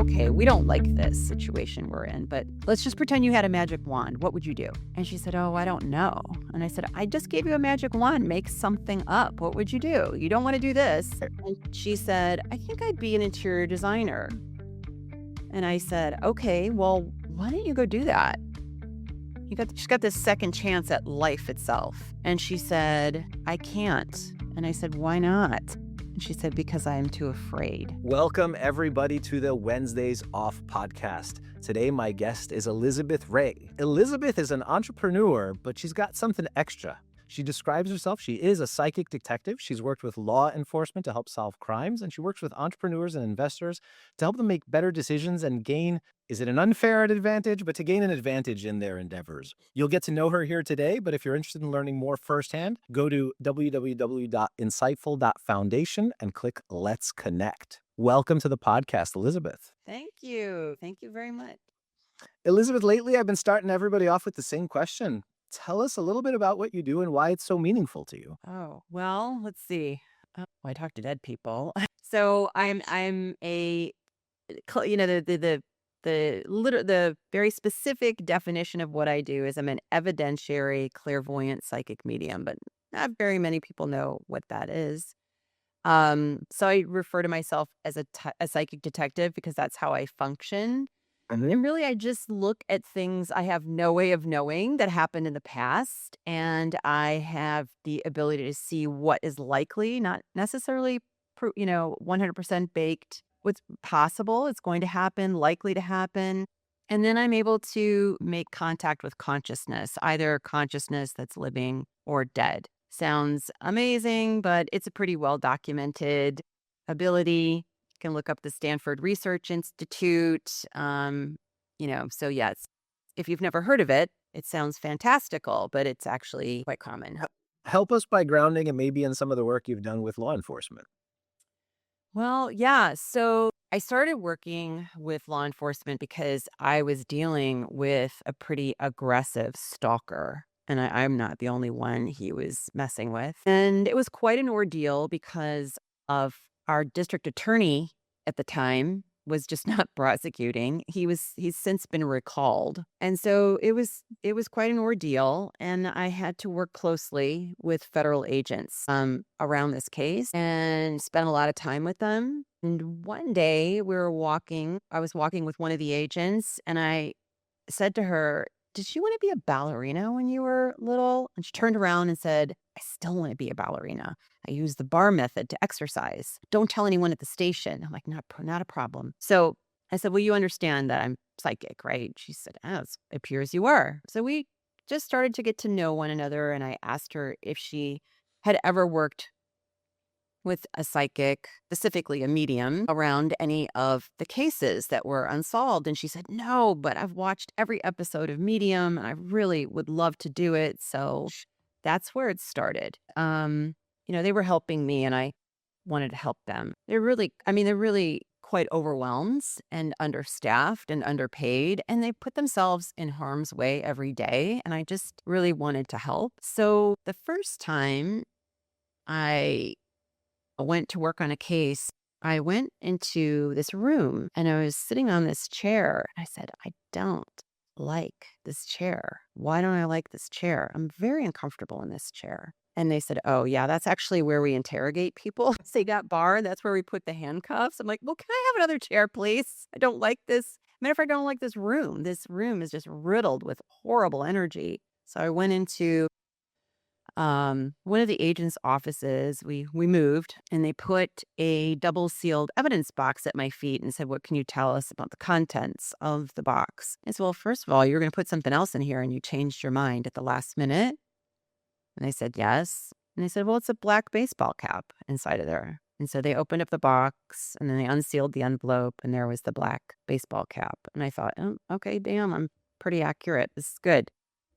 okay, we don't like this situation we're in, but let's just pretend you had a magic wand. What would you do? And she said, oh, I don't know. And I said, I just gave you a magic wand. Make something up. What would you do? You don't want to do this. And she said, I think I'd be an interior designer. And I said, okay, well, why don't you go do that? She's got this second chance at life itself. And she said, I can't. And I said, why not? And she said, because I am too afraid. Welcome, everybody, to the Wednesdays Off podcast. Today, my guest is Elizabeth Rea. Elizabeth is an entrepreneur, but she's got something extra. She describes herself, she is a psychic detective. She's worked with law enforcement to help solve crimes, and she works with entrepreneurs and investors to help them make better decisions and gain, is it an unfair advantage, but to gain an advantage in their endeavors. You'll get to know her here today, but if you're interested in learning more firsthand, go to www.insightful.foundation and click Let's Connect. Welcome to the podcast, Elizabeth. Thank you. Thank you very much. Elizabeth, lately I've been starting everybody off with the same question. Tell us a little bit about what you do and why it's so meaningful to you. Oh, well, let's see. I talk to dead people. So I'm a, the very specific definition of what I do is I'm an evidentiary clairvoyant psychic medium, but not very many people know what that is. So I refer to myself as a psychic detective because that's how I function. And really, I just look at things I have no way of knowing that happened in the past. And I have the ability to see what is likely, not necessarily, 100% baked. What's possible, it's going to happen, likely to happen. And then I'm able to make contact with consciousness, either consciousness that's living or dead. Sounds amazing, but it's a pretty well documented ability. Can look up the Stanford Research Institute. So yes, if you've never heard of it, it sounds fantastical, but it's actually quite common. Help us by grounding and maybe in some of the work you've done with law enforcement. Well, yeah. So I started working with law enforcement because I was dealing with a pretty aggressive stalker. And I'm not the only one he was messing with. And it was quite an ordeal because of our district attorney at the time was just not prosecuting. He's since been recalled. And so it was quite an ordeal. And I had to work closely with federal agents around this case and spent a lot of time with them. And one day I was walking with one of the agents and I said to her, did you want to be a ballerina when you were little? And she turned around and said, I still want to be a ballerina. I use the bar method to exercise. Don't tell anyone at the station. I'm like, not a problem. So I said, well, you understand that I'm psychic, right? She said, it appears you are. So we just started to get to know one another. And I asked her if she had ever worked with a psychic, specifically a medium, around any of the cases that were unsolved. And she said, no, but I've watched every episode of Medium and I really would love to do it. So that's where it started. They were helping me and I wanted to help them. They're really quite overwhelmed and understaffed and underpaid, and they put themselves in harm's way every day. And I just really wanted to help. So the first time I went to work on a case, I went into this room and I was sitting on this chair. I said, I don't like this chair. Why don't I like this chair? I'm very uncomfortable in this chair. And they said, oh, yeah, that's actually where we interrogate people. They got barred. That's where we put the handcuffs. I'm like, well, can I have another chair, please? I don't like this. Matter of fact, I don't like this room. This room is just riddled with horrible energy. So I went into one of the agent's offices. We moved and they put a double sealed evidence box at my feet and said, what can you tell us about the contents of the box? I said, well, first of all, you're going to put something else in here and you changed your mind at the last minute. And I said, yes. And they said, well, it's a black baseball cap inside of there. And so they opened up the box and then they unsealed the envelope and there was the black baseball cap. And I thought, oh, okay, damn, I'm pretty accurate. This is good.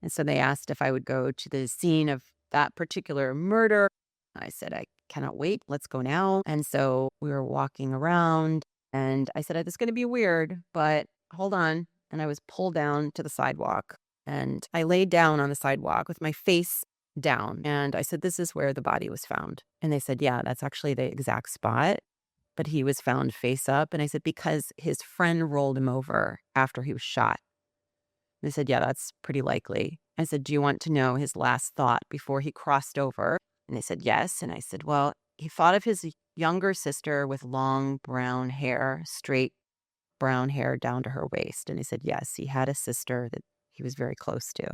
And so they asked if I would go to the scene of that particular murder. I said, I cannot wait. Let's go now. And so we were walking around and I said, this is going to be weird, but hold on. And I was pulled down to the sidewalk and I laid down on the sidewalk with my face down. And I said, this is where the body was found. And they said, yeah, that's actually the exact spot. but he was found face up. And I said, because his friend rolled him over after he was shot. They said, yeah, that's pretty likely. I said, do you want to know his last thought before he crossed over? And they said, yes. And I said, well, he thought of his younger sister with long brown hair, straight brown hair down to her waist. And he said, yes, he had a sister that he was very close to.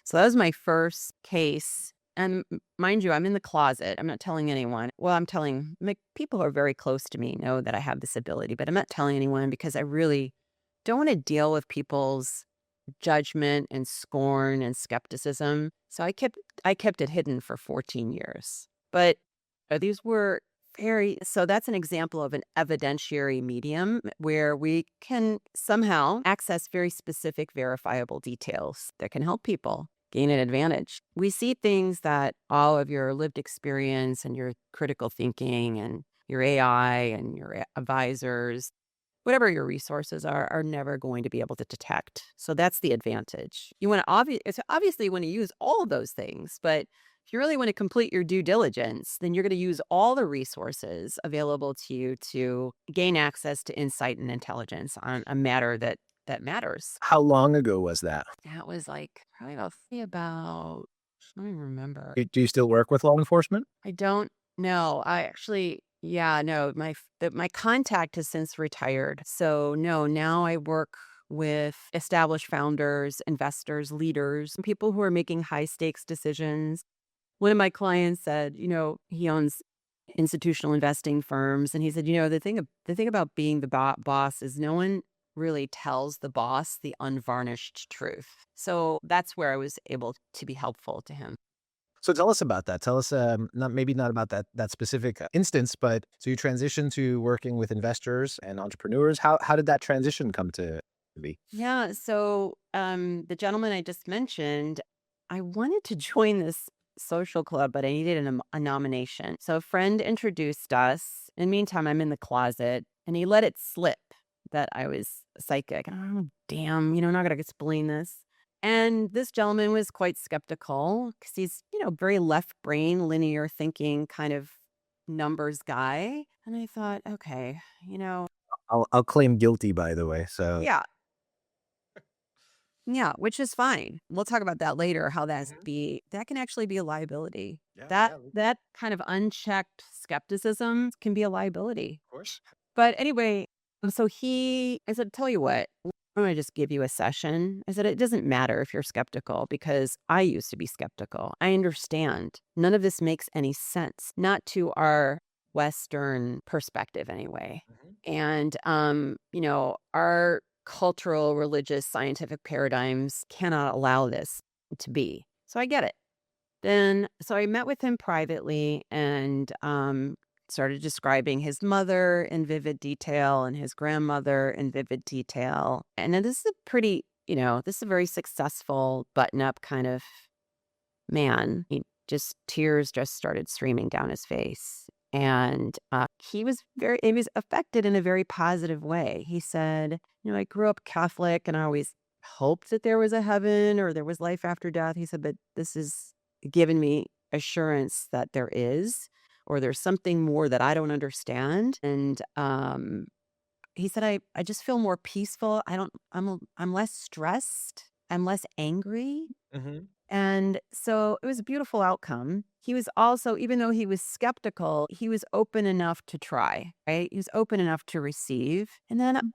So that was my first case. And mind you, I'm in the closet. I'm not telling anyone. Well, I'm telling people who are very close to me know that I have this ability, but I'm not telling anyone because I really don't want to deal with people's judgment and scorn and skepticism. So I kept it hidden for 14 years. But these were so that's an example of an evidentiary medium where we can somehow access very specific verifiable details that can help people gain an advantage. We see things that all of your lived experience and your critical thinking and your AI and your advisors, whatever your resources are never going to be able to detect. So that's the advantage. You want to obviously you want to use all of those things, but if you really want to complete your due diligence, then you're going to use all the resources available to you to gain access to insight and intelligence on a matter that matters. How long ago was that? That was like probably about I don't even remember. Do you still work with law enforcement? I don't know. I actually, yeah, no, my contact has since retired. So no, now I work with established founders, investors, leaders, and people who are making high stakes decisions. One of my clients said, he owns institutional investing firms, and he said, the thing about being the boss is no one really tells the boss the unvarnished truth. So that's where I was able to be helpful to him. So tell us about that. Tell us, not about that specific instance, but so you transitioned to working with investors and entrepreneurs. How did that transition come to be? Yeah. So the gentleman I just mentioned, I wanted to join this social club, but I needed a nomination. So a friend introduced us. In the meantime, I'm in the closet and he let it slip that I was psychic. Oh, damn, not going to explain this. And this gentleman was quite skeptical because he's, very left brain, linear thinking kind of numbers guy. And I thought, okay, I'll claim guilty, by the way. So yeah, yeah, which is fine. We'll talk about that later, how Mhm. that can actually be a liability. Yeah, That yeah, of that kind of unchecked skepticism can be a liability. course. But anyway, so I said, tell you what, I'm going to just give you a session. I said, it doesn't matter if you're skeptical because I used to be skeptical. I understand. None of this makes any sense, not to our Western perspective anyway. Mhm. And, our cultural, religious, scientific paradigms cannot allow this to be. So I get it. So I met with him privately and started describing his mother in vivid detail and his grandmother in vivid detail. And then this is this is a very successful button up kind of man. Tears just started streaming down his face. And he was affected in a very positive way. He said, I grew up Catholic and I always hoped that there was a heaven or there was life after death. He said, but this has given me assurance that there is, or there's something more that I don't understand. And he said, I just feel more peaceful. I'm less stressed. I'm less angry. Mhm. And so it was a beautiful outcome. He was also, even though he was skeptical, he was open enough to try, right? He was open enough to receive. And then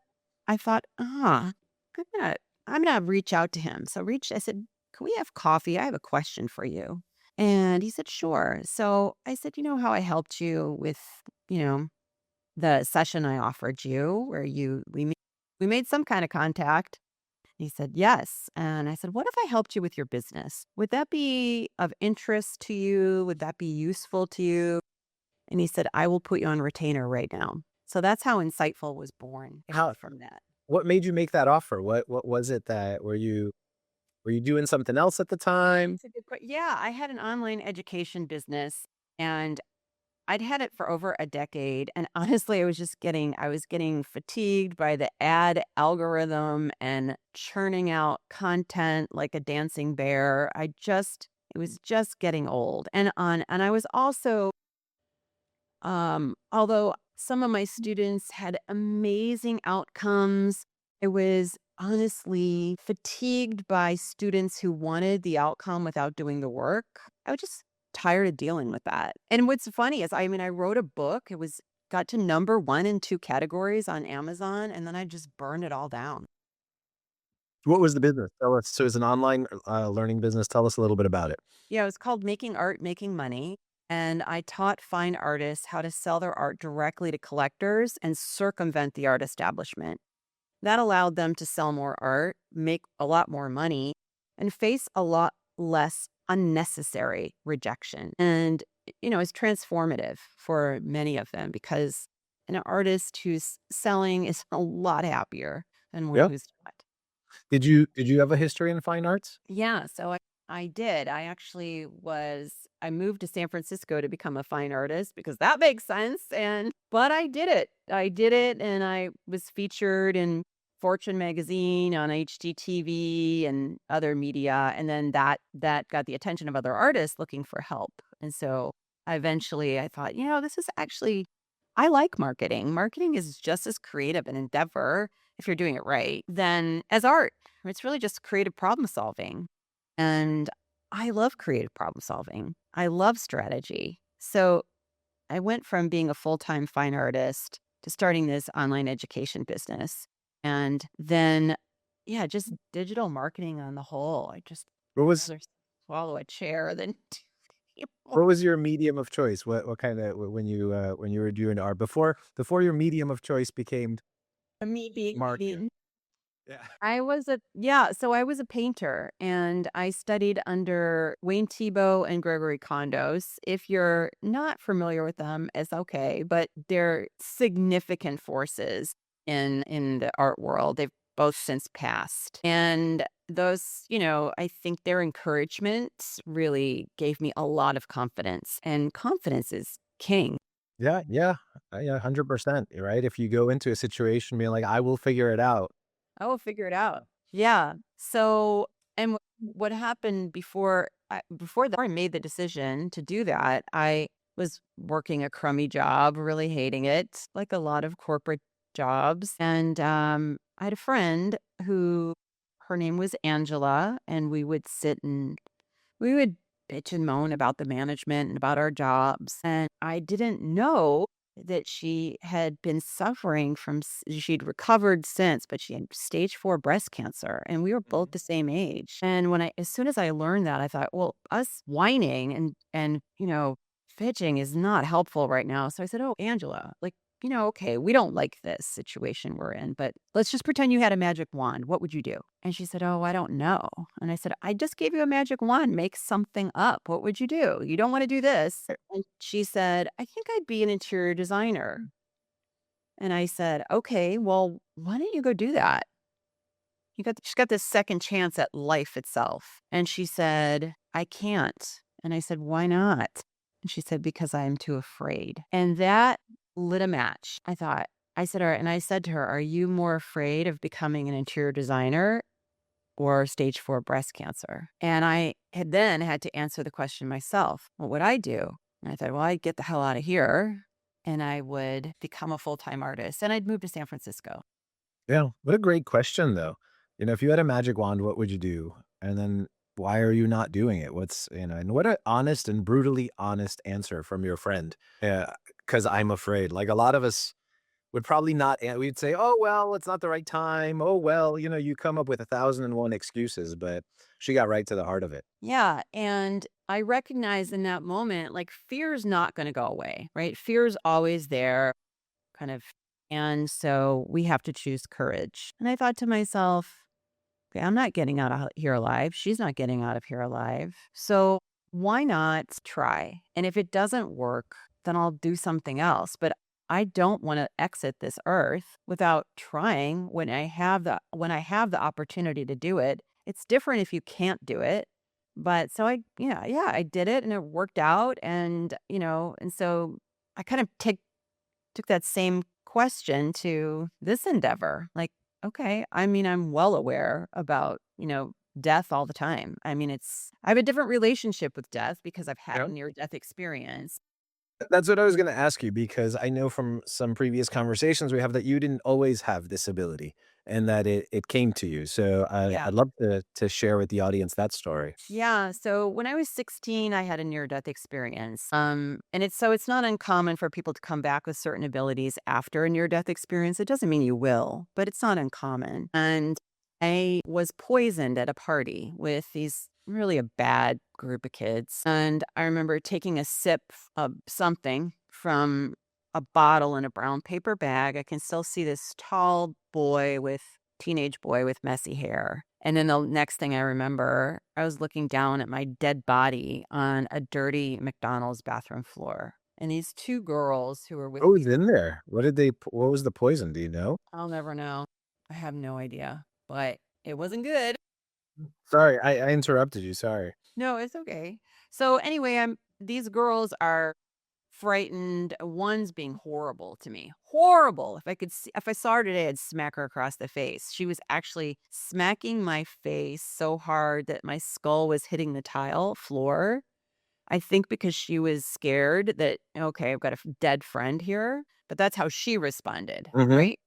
I thought, I'm gonna, I'm gonna reach out to him. I said, can we have coffee? I have a question for you. And he said, sure. So I said, you know how I helped you with, you know, the session I offered you where we made some kind of contact. He said, yes. And I said, what if I helped you with your business? Would that be of interest to you? Would that be useful to you? And he said, I will put you on retainer right now. So that's how Insightful was born How from that. What made you make that offer? What was it that were you doing something else at the time? It's a good question. Yeah, I had an online education business and I'd had it for over a decade. And honestly, I was getting fatigued by the ad algorithm and churning out content like a dancing bear. It was just getting old. And I was also, although Some of my students had amazing outcomes. I was honestly fatigued by students who wanted the outcome without doing the work. I was just tired of dealing with that. And what's funny is, I wrote a book. It was got to number one in two categories on Amazon, and then I just burned it all down. What was the business? Tell us. So it's an online learning business. Tell us a little bit about it. Yeah, it was called Making Art, Making Money. And I taught fine artists how to sell their art directly to collectors and circumvent the art establishment. That allowed them to sell more art, make a lot more money, and face a lot less unnecessary rejection. And, it's transformative for many of them because an artist who's selling is a lot happier than one Yeah. who's not. Did you have a history in fine arts? Yeah, so I did. I moved to San Francisco to become a fine artist because that makes sense. But I did it. I did it, and I was featured in Fortune magazine, on HGTV and other media, and then that got the attention of other artists looking for help. And so eventually I thought, this is actually I like marketing. Marketing is just as creative an endeavor if you're doing it right than as art. It's really just creative problem solving. And I love creative problem solving. I love strategy. So I went from being a full time fine artist to starting this online education business. And then, yeah, just digital marketing on the whole. I just What was rather swallow a chair than do what was your medium of choice? What kind of when you were doing art before your medium of choice became me being marketing? mean. Yeah. So I was a painter and I studied under Wayne Thiebaud and Gregory Condos. If you're not familiar with them, it's okay, but they're significant forces in the art world. They've both since passed. And those, I think their encouragement really gave me a lot of confidence, and confidence is king. Yeah, yeah. Yeah, 100%, right? If you go into a situation being like, "I will figure it out." I will figure it out. Yeah. So, and what happened before I made the decision to do that, I was working a crummy job, really hating it, like a lot of corporate jobs. And I had a friend who her name was Angela, and we would sit and we would bitch and moan about the management and about our jobs. And I didn't know that she had been suffering from, she'd recovered since, but she had stage 4 breast cancer. And we were both Mhm. the same age. And as soon as I learned that, I thought, well, us whining and fidgeting is not helpful right now. So I said, oh, Angela, like, okay, we don't like this situation we're in, but let's just pretend you had a magic wand. What would you do? And she said, oh, I don't know. And I said, I just gave you a magic wand. Make something up. What would you do? You don't want to do this. And she said, I think I'd be an interior designer. And I said, okay, well, why don't you go do that? She's got this second chance at life itself. And she said, I can't. And I said, why not? And she said, because I am too afraid. And that lit a match. I said, all right. And I said to her, are you more afraid of becoming an interior designer or stage 4 breast cancer? And I had then had to answer the question myself. What would I do? And I thought, well, I'd get the hell out of here and I would become a full time artist and I'd move to San Francisco. Yeah, what a great question, though. If you had a magic wand, what would you do? And then why are you not doing it? And what an honest and brutally honest answer from your friend. Yeah, because I'm afraid. Like a lot of us would probably not, we'd say, oh, well, it's not the right time. Oh, well, you come up with 1,001 excuses, but she got right to the heart of it. Yeah. And I recognize in that moment, like fear's not going to go away, right? Fear's always there, kind of. And so we have to choose courage. And I thought to myself, okay, I'm not getting out of here alive. She's not getting out of here alive. So why not try? And if it doesn't work, then I'll do something else. But I don't want to exit this earth without trying when I have the opportunity to do it. It's different if you can't do it. But so I did it and it worked out. And so I kind of took that same question to this endeavor. Like, okay, I'm well aware about, death all the time. I have a different relationship with death because I've had Yeah. a near death experience. That's what I was gonna ask you because I know from some previous conversations we have that you didn't always have this ability and that it came to you. So Yeah. I'd love to share with the audience that story. Yeah, so when I was 16, I had a near-death experience. And it's not uncommon for people to come back with certain abilities after a near-death experience. It doesn't mean you will, but it's not uncommon. And I was poisoned at a party with these really a bad group of kids. And I remember taking a sip of something from a bottle in a brown paper bag. I can still see this teenage boy with messy hair. And then the next thing I remember, I was looking down at my dead body on a dirty McDonald's bathroom floor. And these two girls who were with What me, was in there? What was the poison? Do you know? I'll never know. I have no idea, but it wasn't good. Sorry, I interrupted you. Sorry. No, it's okay. So anyway, these girls are frightened. One's being horrible to me. Horrible. If I saw her today, I'd smack her across the face. She was actually smacking my face so hard that my skull was hitting the tile floor. I think because she was scared that, okay, I've got a dead friend here, but that's how she responded, Hmm. right?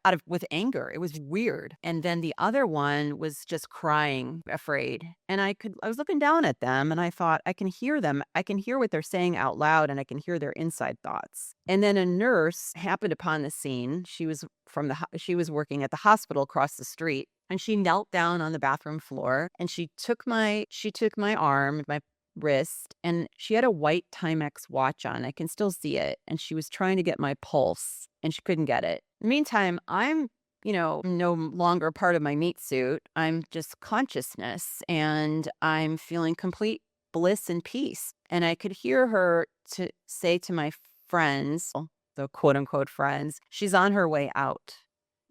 Out of with anger. It was weird. And then the other one was just crying, afraid. And I was looking down at them and I thought, I can hear them. I can hear what they're saying out loud and I can hear their inside thoughts. And then a nurse happened upon the scene. She was working at the hospital across the street. And she knelt down on the bathroom floor and she took my arm, my wrist, and she had a white Timex watch on. I can still see it. And she was trying to get my pulse and she couldn't get it. Meantime, I'm, no longer part of my meat suit. I'm just consciousness and I'm feeling complete bliss and peace. And I could hear her to say to my friends, the quote unquote friends, she's on her way out.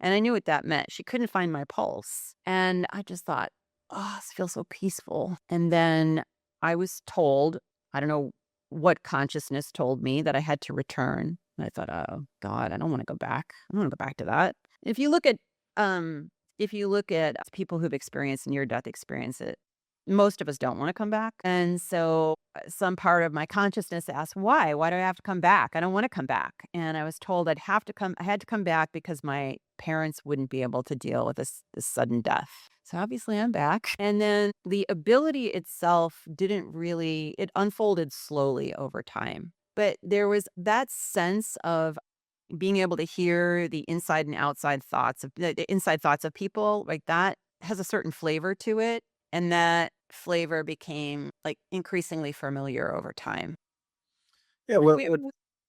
And I knew what that meant. She couldn't find my pulse. And I just thought, oh, this feels so peaceful. And then I was told, I don't know what consciousness told me that I had to return. And I thought, oh God, I don't want to go back. I don't want to go back to that. If you look at um if you look at people who've experienced near death experience it, most of us don't want to come back. And so some part of my consciousness asked, why? Why do I have to come back? I don't want to come back. And I was told I had to come back because my parents wouldn't be able to deal with this sudden death. So obviously I'm back. And then the ability itself it unfolded slowly over time. But there was that sense of being able to hear the inside and outside thoughts of the inside thoughts of people, like that has a certain flavor to it. And that flavor became like increasingly familiar over time. Yeah. Like Well, what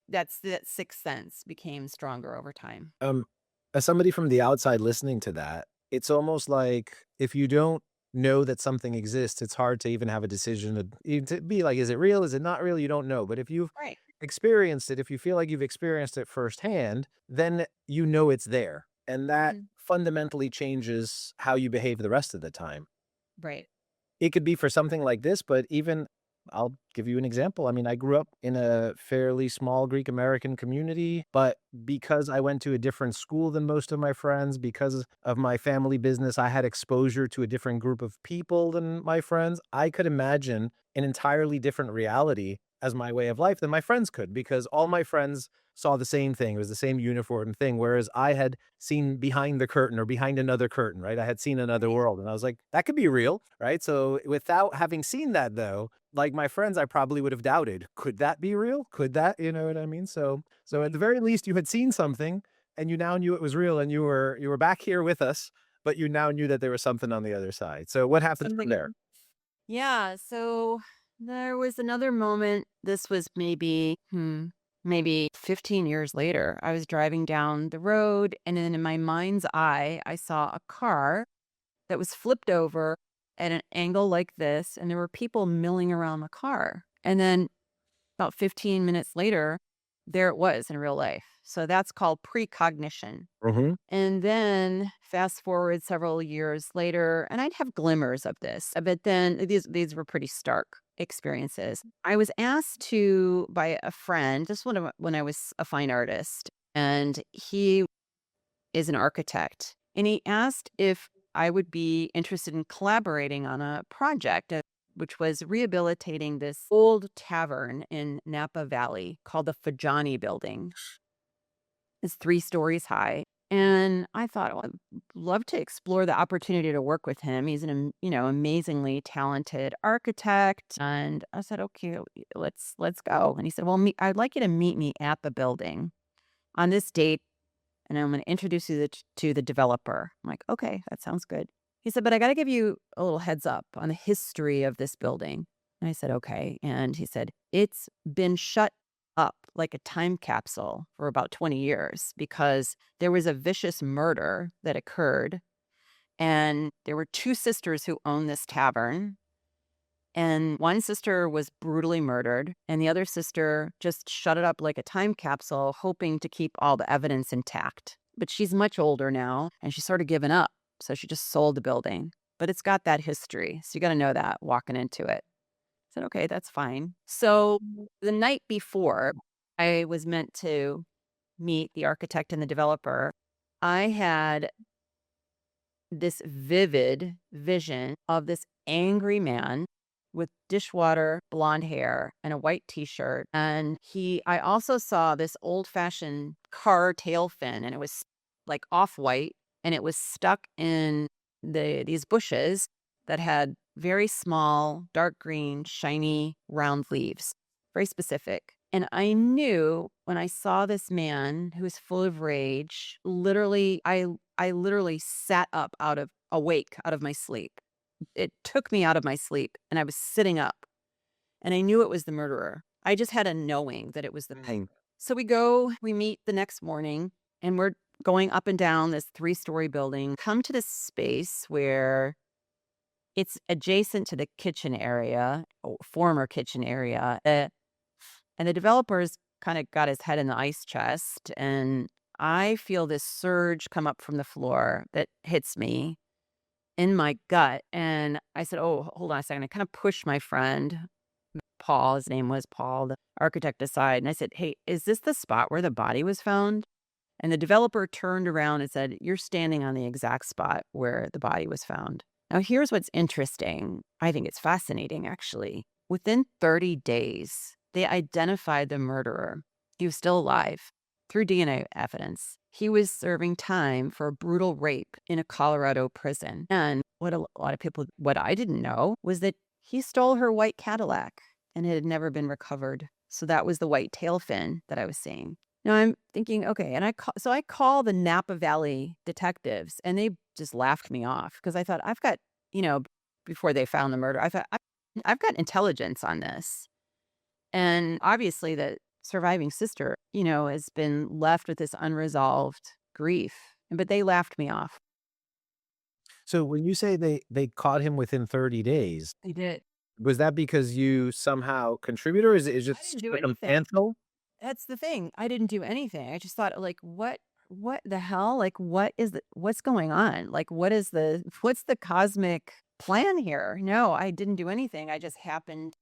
that sixth sense became stronger over time. um, as somebody from the outside listening to that, it's almost like if you don't know that something exists, it's hard to even have a decision to be like, is it real? Is it not real? You don't know. But if you've Right. experienced it, if you feel like you've experienced it firsthand, then you know it's there. And that Mhm. fundamentally changes how you behave the rest of the time. Right. It could be for something like this, but even I'll give you an example. I mean, I grew up in a fairly small Greek American community, but because I went to a different school than most of my friends, because of my family business, I had exposure to a different group of people than my friends. I could imagine an entirely different reality as my way of life than my friends could because all my friends saw the same thing. It was the same uniform thing. Whereas I had seen behind the curtain or behind another curtain, right? I had seen another Right. world and I was like, that could be real, right? So without having seen that though, like my friends, I probably would have doubted, could that be real? Could that, you know what I mean? So at Right. the very least you had seen something and you now knew it was real and you were back here with us, but you now knew that there was something on the other side. So what happened from Something. there? Yeah, so there was another moment. This was maybe 15 years later. I was driving down the road and then in my mind's eye, I saw a car that was flipped over at an angle like this and there were people milling around the car. And then about 15 minutes later, there it was in real life. So that's called precognition. Hmm. And then fast forward several years later, and I'd have glimmers of this, but then these were pretty stark experiences. I was asked to by a friend, just when I was a fine artist, and he is an architect, and he asked if I would be interested in collaborating on a project. which was rehabilitating this old tavern in Napa Valley called the Fajani Building. It's 3 stories high. And I thought, well, I'd love to explore the opportunity to work with him. He's amazingly talented architect. And I said, okay, let's go. And he said, well, I'd like you to meet me at the building on this date, and I'm going to introduce you to the developer. I'm like, okay, that sounds good. He said, but I got to give you a little heads up on the history of this building. And I said, okay. And he said, it's been shut up like a time capsule for about 20 years because there was a vicious murder that occurred. And there were 2 sisters who owned this tavern. And one sister was brutally murdered, and the other sister just shut it up like a time capsule, hoping to keep all the evidence intact. But she's much older now, and she's sort of given up. So she just sold the building. But it's got that history. So you got to know that walking into it. I said, okay, that's fine. So the night before I was meant to meet the architect and the developer, I had this vivid vision of this angry man with dishwater blonde hair and a white t-shirt. And I also saw this old fashioned car tail fin, and it was like off white, and it was stuck in these bushes that had very small, dark green, shiny, round leaves, very specific. And I knew when I saw this man who was full of rage, literally, I literally sat up awake out of my sleep. It took me out of my sleep, and I was sitting up, and I knew it was the murderer. I just had a knowing that it was the Dang. So we meet the next morning, and we're going up and down this 3-story building, come to this space where it's adjacent to the kitchen area, or former kitchen area. And the developer's kind of got his head in the ice chest, and I feel this surge come up from the floor that hits me in my gut. And I said, oh, hold on a second. I kind of pushed my friend, Paul, his name was Paul, the architect, aside. And I said, hey, is this the spot where the body was found? And the developer turned around and said, you're standing on the exact spot where the body was found. Now, here's what's interesting. I think it's fascinating, actually. Within 30 days, they identified the murderer. He was still alive through DNA evidence. He was serving time for a brutal rape in a Colorado prison. And what I didn't know was that he stole her white Cadillac, and it had never been recovered. So that was the white tail fin that I was seeing. Now I'm thinking, okay, and I call the Napa Valley detectives, and they just laughed me off because I thought you know, before they found the murder, I thought I've got intelligence on this. And obviously the surviving sister, has been left with this unresolved grief. But they laughed me off. So when you say they caught him within 30 days, They did. was that because you somehow contributed, or is it I just didn't do anything. circumstantial? That's the thing. I didn't do anything. I just thought, like, what the hell? Like, what's going on? Like, what's the cosmic plan here? No, I didn't do anything. I just happened.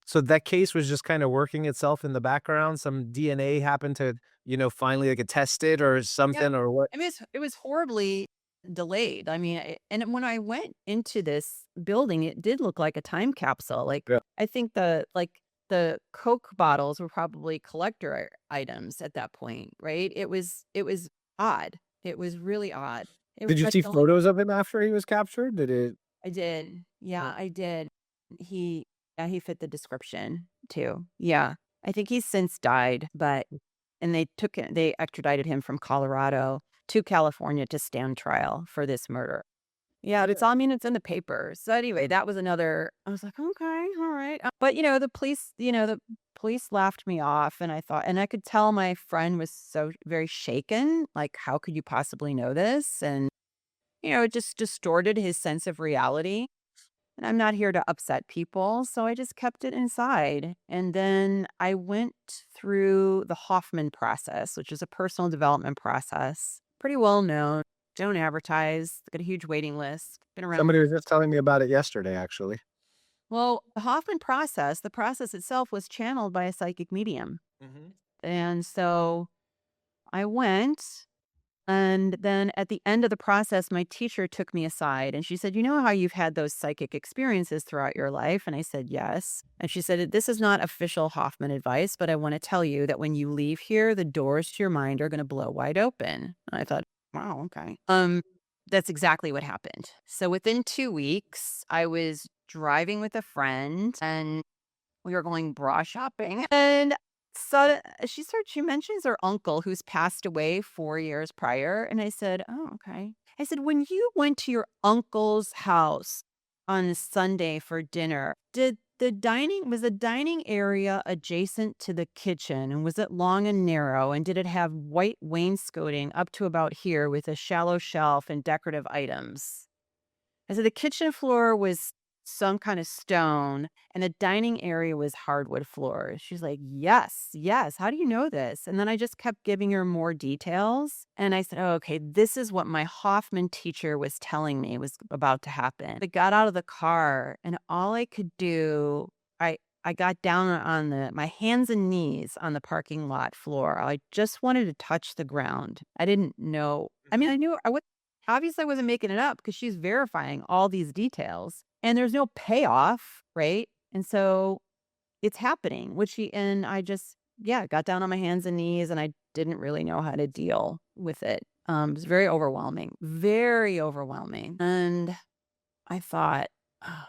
So that case was just kinda working itself in the background? Some DNA happened to, finally, like, attest it or Yeah. something or what? I mean, it was horribly delayed. I mean, and when I went into this building, it did look like a time capsule. Like, Yeah. I think the Coke bottles were probably collector items at that point, right? It was odd. It was really odd. It was Did you such see a photos of him after he was captured? Did it I did. uh Yeah, I did. He yeah, he fit the description too. Yeah. I think he's since died, but and they extradited him from Colorado to California to stand trial for this murder. Yeah, Yeah. it's in the paper. So anyway, that was another I was like, "Okay, all right." But, the police laughed me off, and I could tell my friend was so very shaken, like, "How could you possibly know this?" And, it just distorted his sense of reality. And I'm not here to upset people, so I just kept it inside. And then I went through the Hoffman process, which is a personal development process. Pretty well known. Don't advertise. Got a huge waiting list. Been around. Somebody was just telling me about it yesterday, actually. Well, the process itself was channeled by a psychic medium. Mhm. And so I went And then at the end of the process, my teacher took me aside and she said, "You know how you've had those psychic experiences throughout your life?" And I said, "Yes." And she said, "This is not official Hoffman advice, but I want to tell you that when you leave here, the doors to your mind are going to blow wide open." And I thought, wow, okay. That's exactly what happened. So within 2 weeks, I was driving with a friend and we were going bra shopping, and so she mentions her uncle who's passed away 4 years prior, and I said, "Oh, okay." I said, "When you went to your uncle's house on a Sunday for dinner, did the dining area adjacent to the kitchen, and was it long and narrow, and did it have white wainscoting up to about here with a shallow shelf and decorative items?" I said the kitchen floor was some kind of stone and the dining area was hardwood floors. She's like, "Yes, yes. How do you know this?" And then I just kept giving her more details. And I said, "Oh, okay, this is what my Hoffman teacher was telling me was about to happen." I got out of the car and all I could do, I got down on my hands and knees on the parking lot floor. I just wanted to touch the ground. I didn't know. I mean, I knew I would. Obviously, I wasn't making it up because she's verifying all these details and there's no payoff, right? And so it's happening, and I just, yeah, got down on my hands and knees and I didn't really know how to deal with it. It was very overwhelming, very overwhelming. And I thought, "Ugh,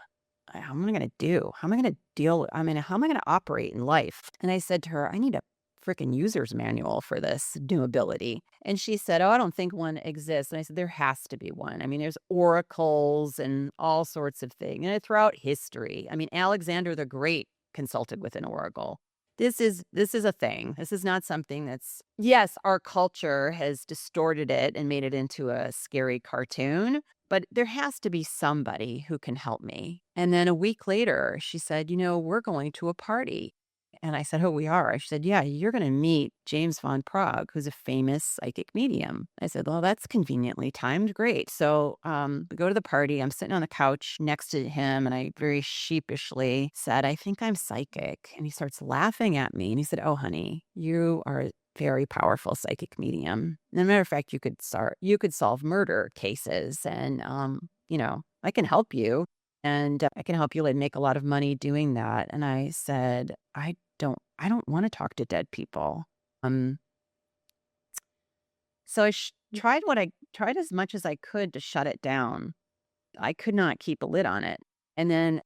how am I going to do? How am I going to deal? I mean, how am I going to operate in life?" And I said to her, "I need a freaking user's manual for this new ability." And she said, "Oh, I don't think one exists." And I said, "There has to be one. I mean, there's oracles and all sorts of things. And throughout history, I mean, Alexander the Great consulted with an oracle. This is a thing. This is not something that's, yes, our culture has distorted it and made it into a scary cartoon, but there has to be somebody who can help me." And then a week later, she said, "We're going to a party." And I said, "Oh, we are?" She said, "Yeah, you're going to meet James von Prague, who's a famous psychic medium." I said, "Well, that's conveniently timed. Great." So we go to the party. I'm sitting on the couch next to him, and I very sheepishly said, "I think I'm psychic." And he starts laughing at me. And he said, "Oh, honey, you are a very powerful psychic medium. As a matter of fact, you could solve murder cases, and I can help you." And I can help you like make a lot of money doing that. And I said, I don't want to talk to dead people. Um, so I tried as much as I could to shut it down. I could not keep a lid on it. And then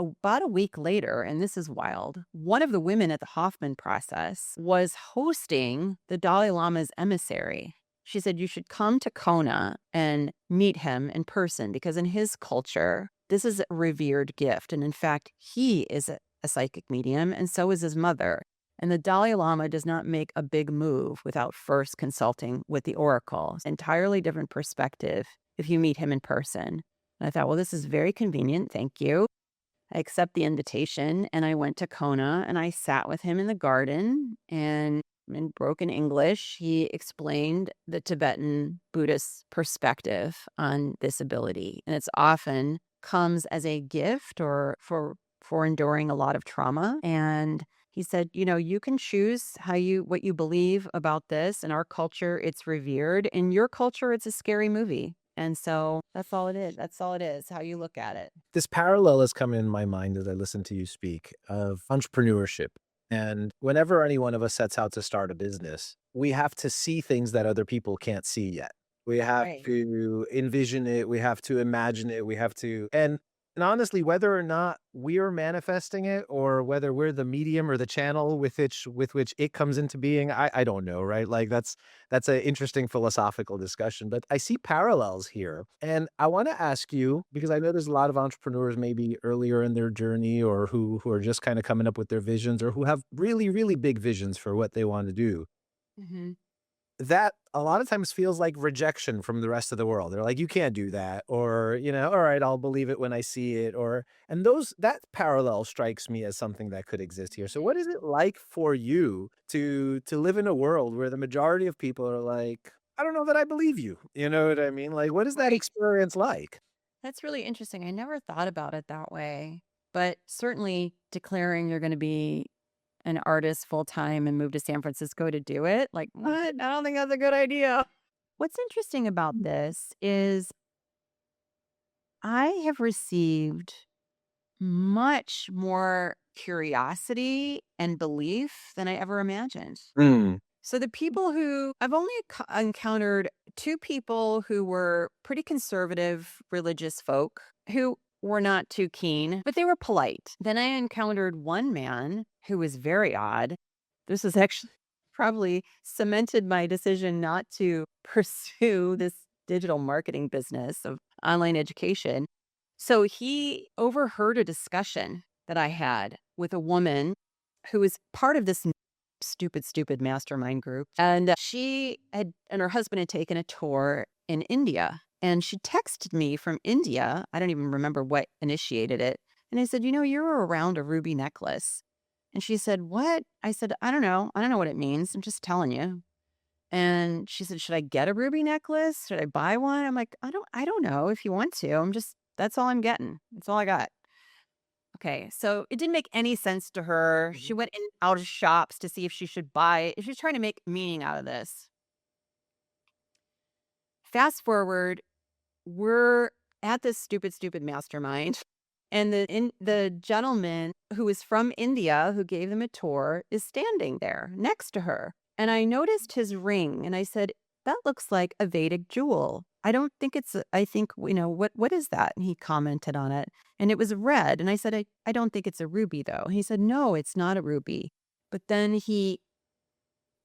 about a week later, and this is wild, one of the women at the Hoffman process was hosting the Dalai Lama's emissary. She said, "You should come to Kona and meet him in person because in his culture, this is a revered gift. And in fact, he is a psychic medium, and so is his mother. And the Dalai Lama does not make a big move without first consulting with the oracle. Entirely different perspective if you meet him in person." And I thought, well, this is very convenient. Thank you. I accept the invitation and I went to Kona and I sat with him in the garden and in broken English, he explained the Tibetan Buddhist perspective on this ability. And it's often comes as a gift or for enduring a lot of trauma. And he said, you can choose what you believe about this. In our culture, it's revered. In your culture, it's a scary movie. And so that's all it is. That's all it is, how you look at it. This parallel is coming in my mind as I listen to you speak of entrepreneurship. And whenever any one of us sets out to start a business, we have to see things that other people can't see yet. We have Right. to envision it, we have to imagine it, we have to and honestly, whether or not we're manifesting it or whether we're the medium or the channel with which it comes into being, I don't know, right? Like that's an interesting philosophical discussion, but I see parallels here. And I want to ask you, because I know there's a lot of entrepreneurs maybe earlier in their journey or who are just kind of coming up with their visions or who have really, really big visions for what they want to do. Hmm. That a lot of times feels like rejection from the rest of the world. They're like, "You can't do that," or, "All right, I'll believe it when I see it," or and those that parallel strikes me as something that could exist here. So what is it like for you to live in a world where the majority of people are like, "I don't know that I believe you." You know what I mean? Like, what is that Right. experience like? That's really interesting. I never thought about it that way, but certainly declaring you're going to be an artist full time and moved to San Francisco to do it. Like, what? I don't think that's a good idea. What's interesting about this is I have received much more curiosity and belief than I ever imagined. Mm. So the people who I've only encountered two people who were pretty conservative religious folk who were not too keen, but they were polite. Then I encountered one man who was very odd. This has actually probably cemented my decision not to pursue this digital marketing business of online education. So he overheard a discussion that I had with a woman who was part of this stupid mastermind group. And she had, and her husband had taken a tour in India. And she texted me from India. I don't even remember what initiated it. And I said, you were around a ruby necklace. And she said, what? I said, I don't know. I don't know what it means. I'm just telling you. And she said, should I get a ruby necklace? Should I buy one? I'm like, I don't know if you want to. That's all I'm getting. That's all I got. Okay, so it didn't make any sense to her. She Mhm. went in and out of shops to see if she should buy it, if she's trying to make meaning out of this. Fast forward, we're at this stupid mastermind, and the gentleman who is from India who gave them a tour is standing there next to her. And I noticed his ring, and I said, "That looks like a Vedic jewel. I don't think it's I think, what is that?" And he commented on it, and it was red, and I said, "I don't think it's a ruby, though." And he said, "No, it's not a ruby." But then he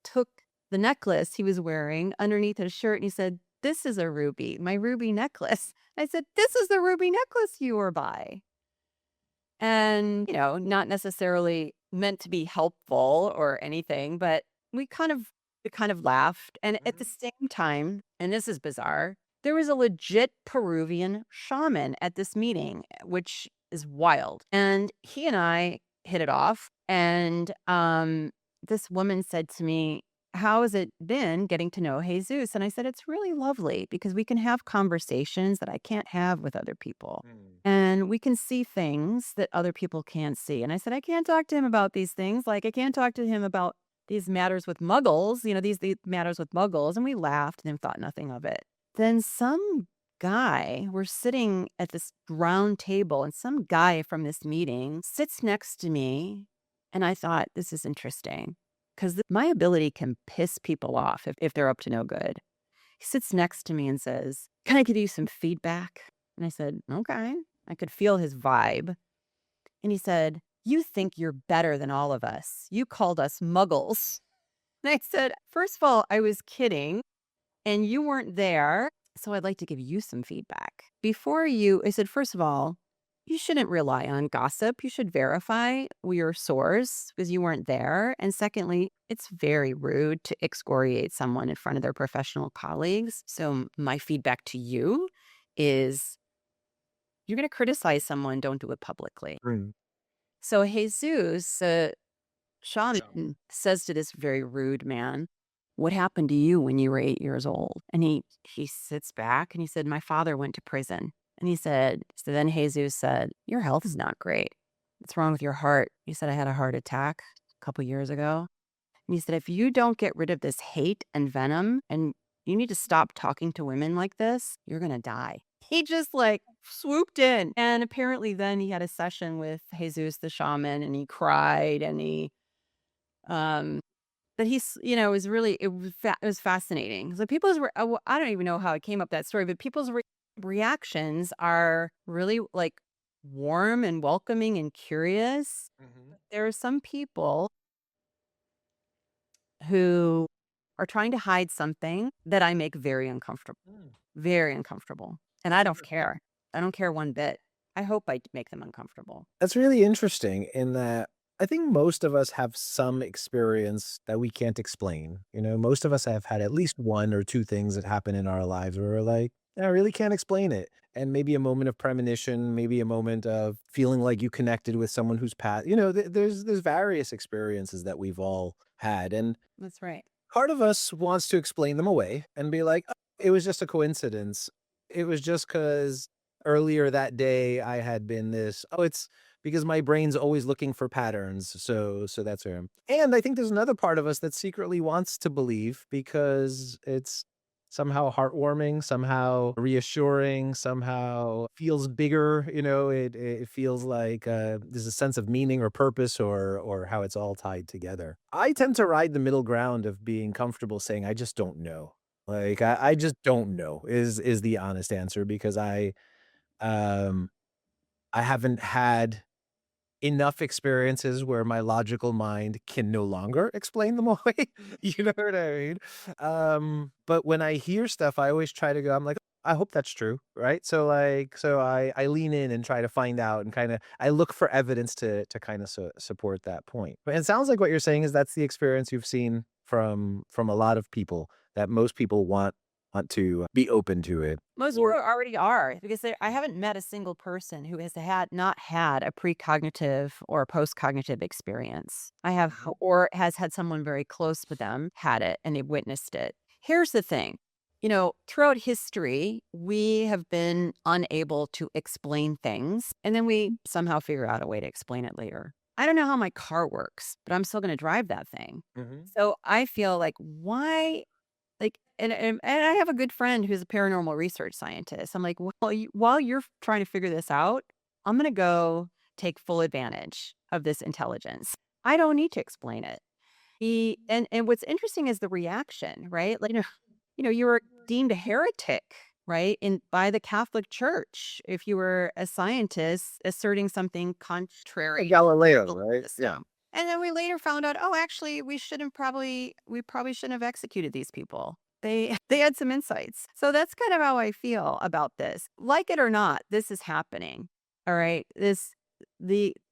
took the necklace he was wearing underneath his shirt, and he said, "This is a ruby, my ruby necklace." I said, "This is the ruby necklace you were by." And, not necessarily meant to be helpful or anything, but we kind of laughed. And at the Mhm. same time, and this is bizarre, there was a legit Peruvian shaman at this meeting, which is wild. And he and I hit it off. And this woman said to me, how has it been getting to know Jesus? And I said, it's really lovely because we can have conversations that I can't have with other people. Mm. And we can see things that other people can't see. And I said, I can't talk to him about these things. Like, I can't talk to him about these matters with muggles, these matters with muggles. And we laughed and thought nothing of it. Then some guy, we're sitting at this round table, and some guy from this meeting sits next to me. And I thought, this is interesting because my ability can piss people off if they're up to no good. He sits next to me and says, can I give you some feedback? And I said, okay. I could feel his vibe. And he said, you think you're better than all of us. You called us muggles. And I said, first of all, I was kidding and you weren't there. So I'd like to give you some feedback. I said, first of all, you shouldn't rely on gossip. You should verify your source because you weren't there. And secondly, it's very rude to excoriate someone in front of their professional colleagues. So my feedback to you is you're going to criticize someone, don't do it publicly. Mm. So Jesus, Sure. shaman, says to this very rude man, what happened to you when you were 8 years old? And he sits back and he said, my father went to prison. And he said, so then Jesus said, your health is not great. What's wrong with your heart? He said, I had a heart attack a couple years ago. And he said, if you don't get rid of this hate and venom and you need to stop talking to women like this, you're going to die. He just like swooped in. And apparently then he had a session with Jesus the shaman and he cried and um, but it was really, it was fascinating. So I don't even know how it came up that story, but people's reactions are really like warm and welcoming and curious. Mhm. There are some people who are trying to hide something that I make Mm. very uncomfortable. And I don't Sure. care. I don't care one bit. I hope I make them uncomfortable. That's really interesting in that I think most of us have some experience that we can't explain. Most of us have had at least one or two things that happen in our lives where we're like, I really can't explain it. And maybe a moment of premonition, maybe a moment of feeling like you connected with someone who's passed. There's various experiences that we've all had. And That's right. part of us wants to explain them away and be like, "Oh, it was just a coincidence. It was just because earlier that day I had been this." Oh, it's because my brain's always looking for patterns. So that's her. And I think there's another part of us that secretly wants to believe because it's somehow heartwarming, somehow reassuring, somehow feels bigger. It feels like there's a sense of meaning or purpose, or how it's all tied together. I tend to ride the middle ground of being comfortable saying I just don't know. Like I just don't know is the honest answer, because um I haven't had enough experiences where my logical mind can no longer explain them away. You know what I mean? But when I hear stuff, I always try to go, I'm like, I hope that's true, right? So I lean in and try to find out, and kind of I look for evidence to kind of support that point. But it sounds like what you're saying is that's the experience you've seen from a lot of people, that most people want to be open to it. Most people already are, because I haven't met a single person who has not had a precognitive or postcognitive experience. I have, or has had someone very close with them had it and they witnessed it. Here's the thing. Throughout history, we have been unable to explain things, and then we somehow figure out a way to explain it later. I don't know how my car works, but I'm still going to drive that thing. Mhm. So I feel like, why, and I have a good friend who's a paranormal research scientist. I'm like, "Well, while you're trying to figure this out, I'm gonna go take full advantage of this intelligence. I don't need to explain it." And what's interesting is the reaction, right? Like, you were deemed a heretic, right? By the Catholic Church if you were a scientist asserting something contrary Galileo, to right? the Yeah. system. And then we later found out, oh, actually, we probably shouldn't have executed these people. They had some insights. So that's kind of how I feel about this. Like it or not, this is happening. All right.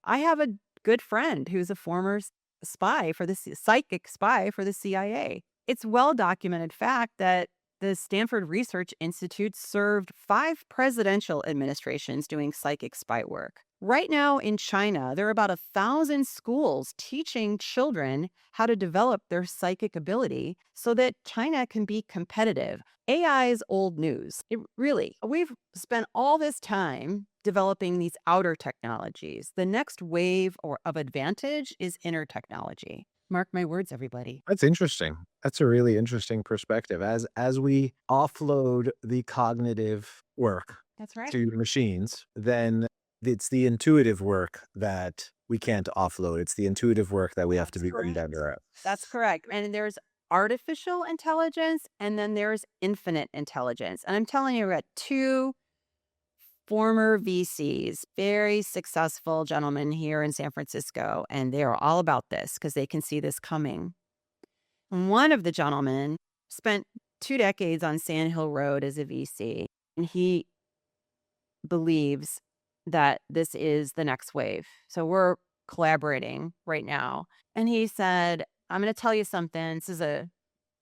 I have a good friend who's a former psychic spy for the CIA. It's well documented fact that the Stanford Research Institute served 5 presidential administrations doing psychic spy work. Right now in China, there are about 1,000 schools teaching children how to develop their psychic ability so that China can be competitive. AI is old news. We've spent all this time developing these outer technologies. The next wave of advantage is inner technology. Mark my words, everybody. That's interesting. That's a really interesting perspective. As we offload the cognitive work That's right. to machines, then it's the intuitive work that we can't offload. It's the intuitive work that we have to That's be really correct. better at. That's correct. And there's artificial intelligence and then there's infinite intelligence. And I'm telling you, we got two former VCs, very successful gentlemen here in San Francisco, and they are all about this because they can see this coming. One of the gentlemen spent 2 decades on Sand Hill Road as a VC, and he believes that this is the next wave. So we're collaborating right now. And he said, I'm going to tell you something.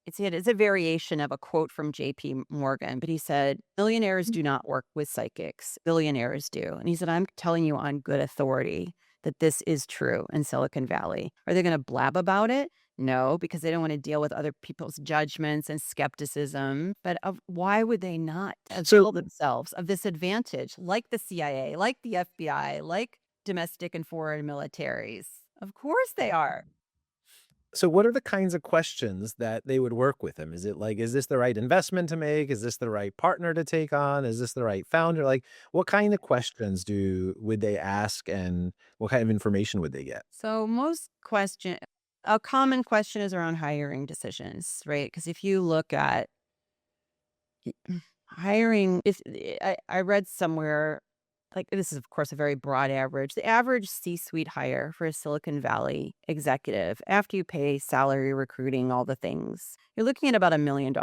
It's a variation of a quote from JP Morgan, but he said, millionaires do not work with psychics, billionaires do. And he said, I'm telling you on good authority that this is true in Silicon Valley. Are they going to blab about it? No, because they don't want to deal with other people's judgments and skepticism. But why would they not So avail themselves of this advantage, like the CIA, like the FBI, like domestic and foreign militaries? Of course they are. so what are the kinds of questions that they would work with him? Is it like, is this the right investment to make? Is this the right partner to take on? Is this the right founder? Like, what kind of questions would they ask, and what kind of information would they get? So a common question is around hiring decisions, right? Because if you look at hiring, I read somewhere, like this is of course a very broad average. The average C-suite hire for a Silicon Valley executive, after you pay salary, recruiting, all the things, you're looking at about $1 million.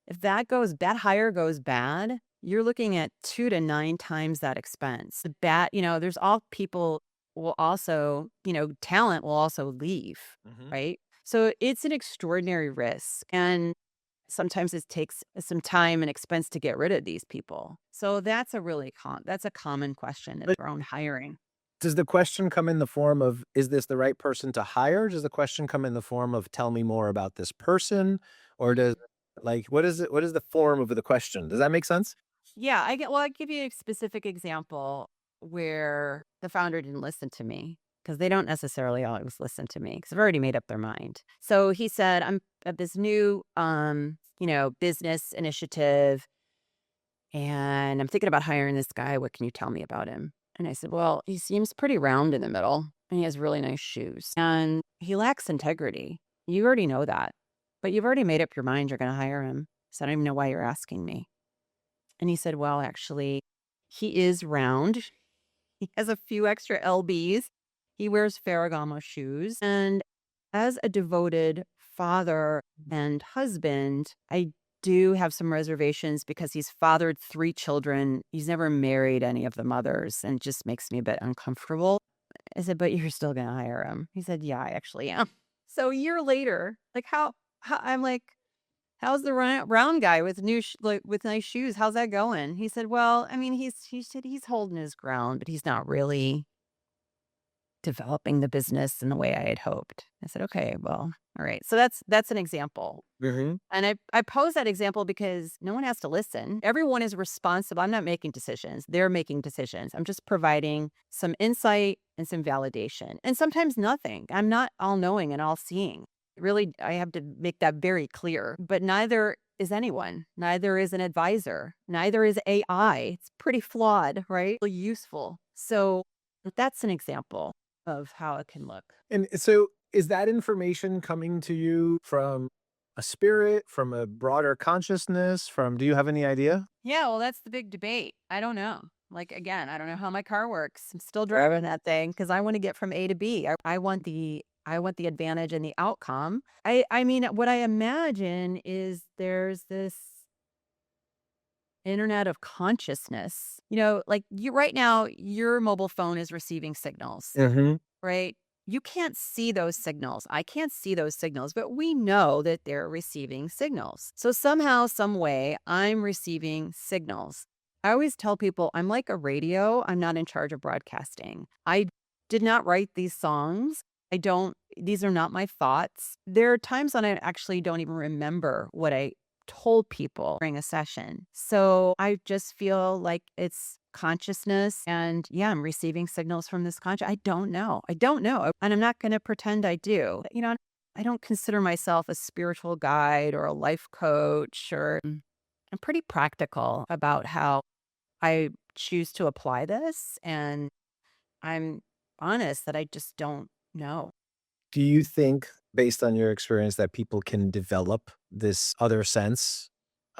If that hire goes bad, you're looking at 2 to 9 times that expense. There's all people will also, talent will also leave, Mhm. right? So it's an extraordinary risk. And sometimes it takes some time and expense to get rid of these people. So that's a common question But around hiring. does the question come in the form of, is this the right person to hire? Does the question come in the form of, tell me more about this person? Or does, like, what is the form of the question? Does that make sense? Yeah, I'll give you a specific example. where the founder didn't listen to me because they don't necessarily always listen to me because I've already made up their mind. So he said, I'm at this new, business initiative and I'm thinking about hiring this guy. What can you tell me about him? And I said, well, he seems pretty round in the middle and he has really nice shoes and he lacks integrity. You already know that, but you've already made up your mind you're going to hire him. So I don't even know why you're asking me. And he said, well, actually, he is round. He has a few extra LBs. He wears Ferragamo shoes. And as a devoted father and husband, I do have some reservations because he's fathered 3 children. He's never married any of the mothers and it just makes me a bit uncomfortable. I said, but you're still going to hire him. He said, yeah, I actually am. So a year later, like how I'm like, how's the round guy with with nice shoes? How's that going? He said, well, I mean, he said he's holding his ground, but he's not really developing the business in the way I had hoped. I said, okay, well, all right. So that's an example. Hmm. And I pose that example because no one has to listen. Everyone is responsible. I'm not making decisions. They're making decisions. I'm just providing some insight and some validation. And sometimes nothing. I'm not all knowing and all seeing. Really, I have to make that very clear. But neither is anyone. Neither is an advisor. Neither is AI. It's pretty flawed, right? Really useful. So that's an example of how it can look. And so, is that information coming to you from a spirit, from a broader consciousness? Do you have any idea? Yeah, well, that's the big debate. I don't know. Like, again, I don't know how my car works. I'm still driving that thing because I want to get from A to B. I want the advantage and the outcome. I mean, what I imagine is there's this internet of consciousness. Like you right now, your mobile phone is receiving signals, Hmm. right? You can't see those signals. I can't see those signals, but we know that they're receiving signals. So somehow, some way, I'm receiving signals. I always tell people I'm like a radio. I'm not in charge of broadcasting. I did not write these songs. These are not my thoughts. There are times when I actually don't even remember what I told people during a session. So I just feel like it's consciousness and yeah, I'm receiving signals from this conscious. I don't know. I don't know. And I'm not going to pretend I do. I don't consider myself a spiritual guide or a life coach or I'm pretty practical about how I choose to apply this. And I'm honest that I just don't know. Do you think, based on your experience, that people can develop this other sense?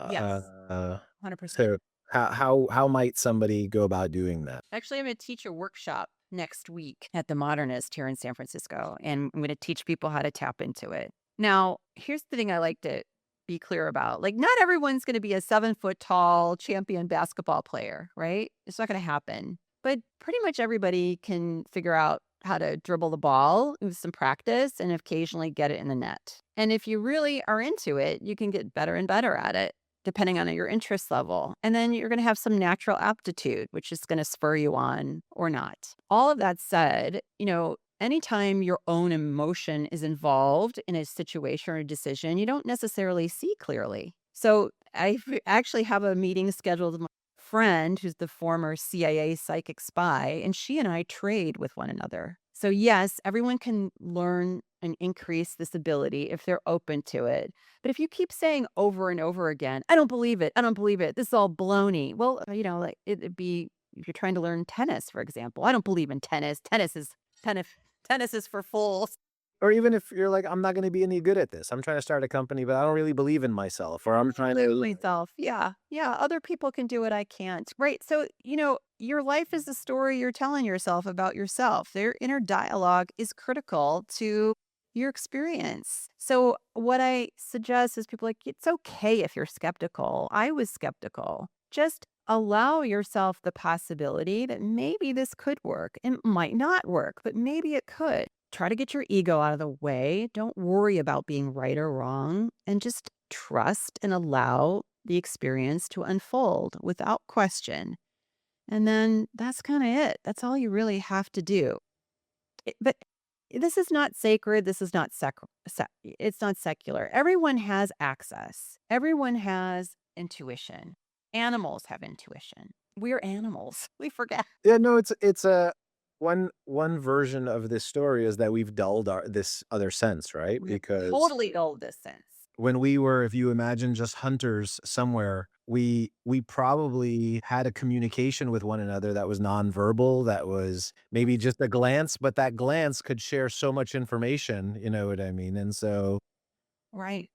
Yes, Uh, 100%. so, how might somebody go about doing that? Actually, I'm going to teach a workshop next week at the Modernist here in San Francisco, and I'm going to teach people how to tap into it. Now, here's the thing I like to be clear about. Like, not everyone's going to be a 7 foot tall champion basketball player, right? It's not going to happen. But pretty much everybody can figure out how to dribble the ball with some practice and occasionally get it in the net. And if you really are into it, you can get better and better at it depending on your interest level. And then you're going to have some natural aptitude, which is going to spur you on or not. All of that said, anytime your own emotion is involved in a situation or a decision, you don't necessarily see clearly. So actually have a meeting scheduled with my friend who's the former CIA psychic spy, and she and I trade with one another. So yes, everyone can learn and increase this ability if they're open to it. But if you keep saying over and over again, I don't believe it. I don't believe it. This is all baloney. Well, like it'd be if you're trying to learn tennis, for example. I don't believe in tennis. Tennis tennis is for fools. Or even if you're like, I'm not going to be any good at this. I'm trying to start a company, but I don't really believe in myself, or I'm trying to. Myself. Yeah. Yeah. Other people can do it. I can't. Right. So, your life is the story you're telling yourself about yourself. Their inner dialogue is critical to your experience. So, what I suggest is people like, it's okay if you're skeptical. I was skeptical. Just allow yourself the possibility that maybe this could work. It might not work, but maybe it could. Try to get your ego out of the way. Don't worry about being right or wrong and just trust and allow the experience to unfold without question. And then that's kind of it. That's all you really have to do. But this is not sacred. This is not it's not secular. Everyone has access. Everyone has intuition. Animals have intuition. we're animals. We forget. Yeah, no, it's a one version of this story is that we've dulled our this other sense, right? We have Because totally dulled this sense. when we were, if you imagine just hunters somewhere, we probably had a communication with one another that was nonverbal, that was maybe just a glance, but that glance could share so much information, you know what I mean? And so Right.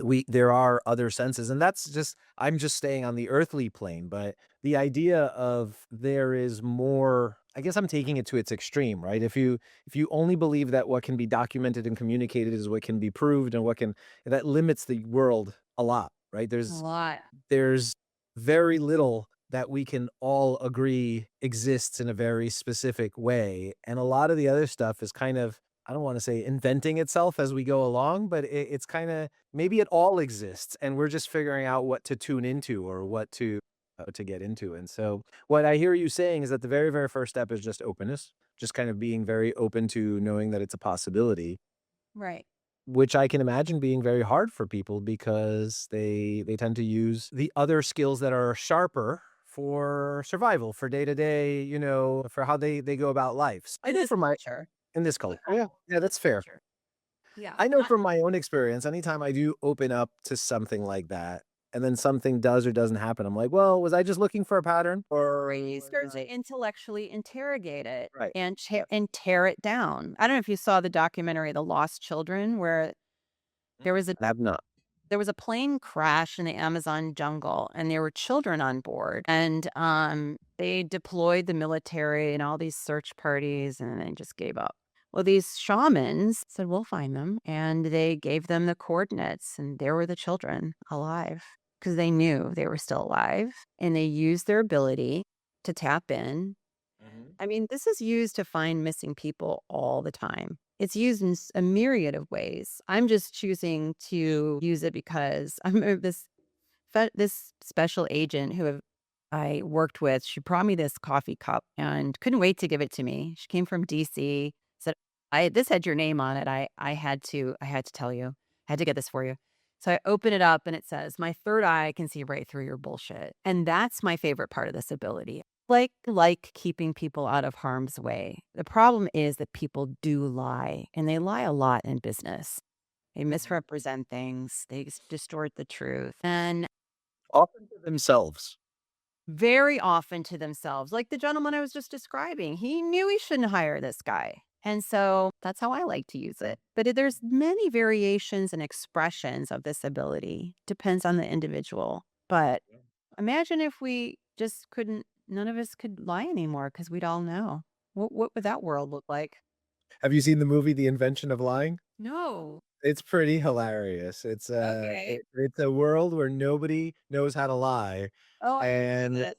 we there are other senses, and that's just I'm just staying on the earthly plane, but the idea of there is more, I guess I'm taking it to its extreme, right? If you only believe that what can be documented and communicated is what can be proved and what can that limits the world a lot, right? A lot. There's very little that we can all agree exists in a very specific way, and a lot of the other stuff is kind of, I don't wanna say inventing itself as we go along, but it's kinda maybe it all exists, and we're just figuring out what to tune into or what to get into, and so, what I hear you saying is that the very, very first step is just openness, just kind of being very open to knowing that it's a possibility, Right. which I can imagine being very hard for people because they tend to use the other skills that are sharper for survival, for day to day, for how they go about life. I In know this from my culture. in this We culture. Yeah, all yeah, in that's this fair. culture. Yeah. I know Not from my own experience, anytime I do open up to something like that, and then something does or doesn't happen, I'm like, well, was I just looking for a pattern? Or raised was to I intellectually interrogate it right? and tear it down. I don't know if you saw the documentary The Lost Children, where there was a I have not. there was a plane crash in the Amazon jungle, and there were children on board, and, they deployed the military and all these search parties, and they just gave up. Well, these shamans said, "We'll find them," and they gave them the coordinates, and there were the children alive because they knew they were still alive, and they used their ability to tap in. Mhm. I mean, this is used to find missing people all the time. It's used in a myriad of ways. I'm just choosing to use it because this special agent I worked with. She brought me this coffee cup and couldn't wait to give it to me. She came from DC. Said, "I this had your name on it. I had to tell you. I had to get this for you." So I open it up and it says, "My third eye can see right through your bullshit." And that's my favorite part of this ability. Like keeping people out of harm's way. The problem is that people do lie, and they lie a lot in business. They Mhm. misrepresent things, distort the truth, and Often to themselves. very often to themselves. Like the gentleman I was just describing, he knew he shouldn't hire this guy. And so that's how I like to use it. But there's many variations and expressions of this ability. Depends on the individual. But imagine if we just couldn't, none of us could lie anymore because we'd all know. What would that world look like? Have you seen the movie The Invention of Lying? No. It's pretty hilarious. Okay. It's a world where nobody knows how to lie, Oh, I need to see and this.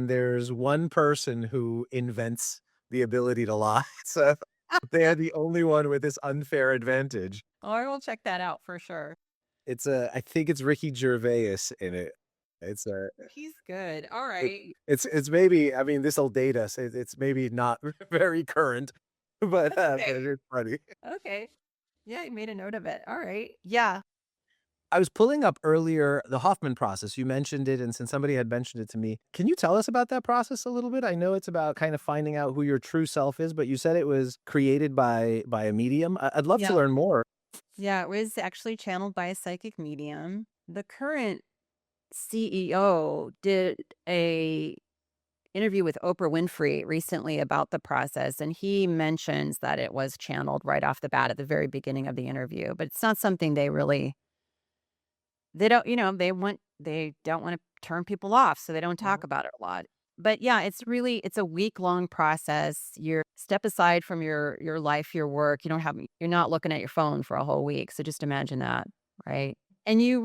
there's one person who invents the ability to lie, so they're the only one with this unfair advantage. Oh, I will check that out for sure. I think it's Ricky Gervais in it. It's He's good. All it right. it's maybe, I mean, this'll date us. It's maybe not very current, That's but okay. it's funny. Okay. Yeah, I made a note of it. All right. Yeah. I was pulling up earlier the Hoffman process. You mentioned it, and since somebody had mentioned it to me, can you tell us about that process a little bit? I know it's about kind of finding out who your true self is, but you said it was created by a medium. I'd love to Yeah. learn more. Yeah. It was actually channeled by a psychic medium. The current CEO did a interview with Oprah Winfrey recently about the process, and he mentions that it was channeled right off the bat at the very beginning of the interview. But it's not something they don't, they don't want to turn people off, so they don't talk Mhm. about it a lot. But yeah, it's a week-long process. You're step aside from your life, your work. You're not looking at your phone for a whole week. So just imagine that, right? And you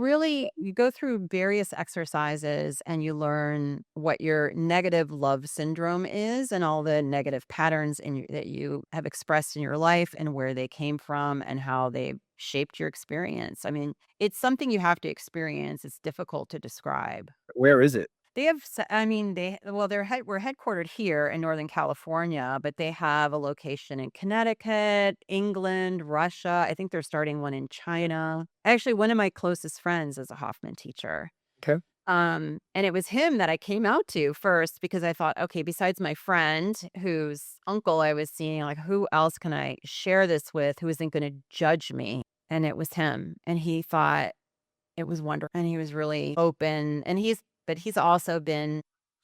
go through various exercises and you learn what your negative love syndrome is and all the negative patterns that you have expressed in your life and where they came from and how they shaped your experience. I mean, it's something you have to experience. It's difficult to describe. Where is it? They have, I mean, we're headquartered here in Northern California, but they have a location in Connecticut, England, Russia. I think they're starting one in China. Actually, one of my closest friends is a Hoffman teacher. Okay. And it was him that I came out to first because I thought, okay, besides my friend whose uncle I was seeing, like, who else can I share this with who isn't going to judge me? And it was him. And he thought it was wonderful. And he was really open. But he's also been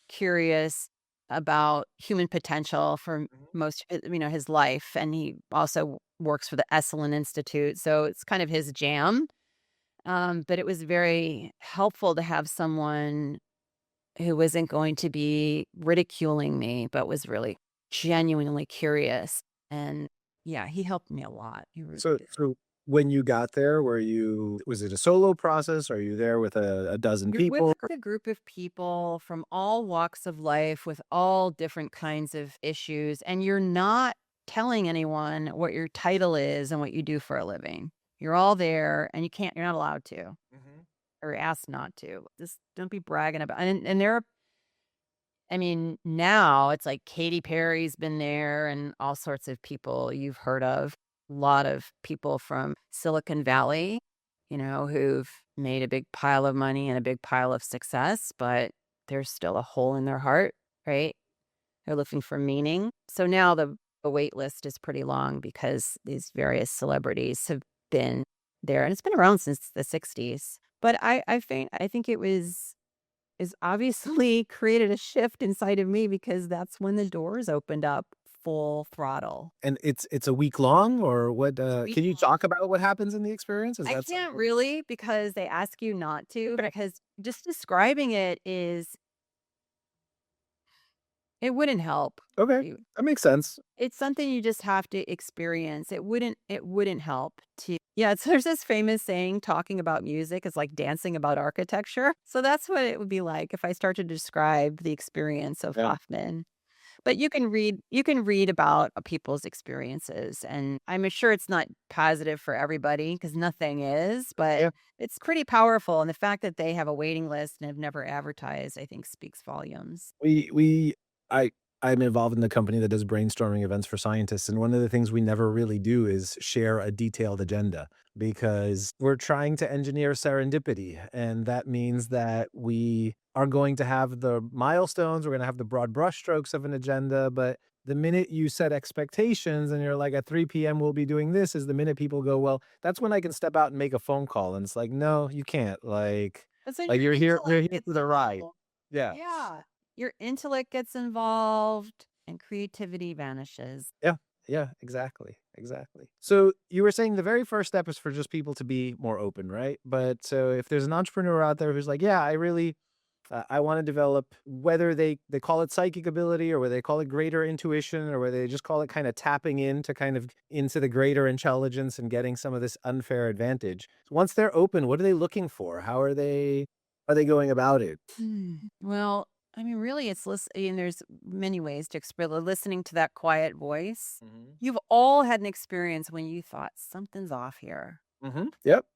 curious about human potential for most, his life. And he also works for the Esalen Institute. So it's kind of his jam. But it was very helpful to have someone who wasn't going to be ridiculing me, but was really genuinely curious. And yeah, he helped me a lot. He really So did. so when you got there, was it a solo process? Are you there with a dozen You're with people? a group of people from all walks of life with all different kinds of issues, and you're not telling anyone what your title is and what you do for a living. You're all there, and you're not allowed to Mhm. or asked not to. Just don't be bragging about. And there are, I mean, now it's like Katy Perry's been there and all sorts of people you've heard of. A lot of people from Silicon Valley, who've made a big pile of money and a big pile of success, but there's still a hole in their heart, right? They're looking for meaning. So now the wait list is pretty long because these various celebrities have been there, and it's been around since the 60s. But I think it was is obviously created a shift inside of me because that's when the doors opened up full throttle. And it's a week long or what, It's a week can you long. talk about what happens in the experience? Is I that can't something? really because they ask you not to, Okay. because just describing it wouldn't help Okay. you. That makes sense. It's something you just have to experience. It wouldn't help to. Yeah, so there's this famous saying, talking about music is like dancing about architecture. So that's what it would be like if I start to describe the experience of Yeah. Hoffman. But you can read about, people's experiences, and I'm sure it's not positive for everybody because nothing is, but Yeah. it's pretty powerful, and the fact that they have a waiting list and have never advertised, I think speaks volumes. We I I'm involved in the company that does brainstorming events for scientists, and one of the things we never really do is share a detailed agenda because we're trying to engineer serendipity, and that means that we are going to have the milestones, we're gonna have the broad brushstrokes of an agenda, but the minute you set expectations and you're like, "At 3 p.m. we'll be doing this," is the minute people go, "Well, that's when I can step out and make a phone call," and it's like, "No, you can't." But then Like, your you're intellect here gets for the ride. involved. Yeah. Yeah. Your intellect gets involved and creativity vanishes. Yeah, yeah, exactly, exactly. So you were saying the very first step is for just people to be more open, right? But so if there's an entrepreneur out there who's like, yeah, I really, I want to develop, whether they call it psychic ability or whether they call it greater intuition or whether they just call it kind of tapping into into the greater intelligence and getting some of this unfair advantage. Once they're open, what are they looking for? How are they going about it? Well, I mean, really, there's many ways to express listening to that quiet voice. Mhm. You've all had an experience when you thought something's off here. Mhm. Yep.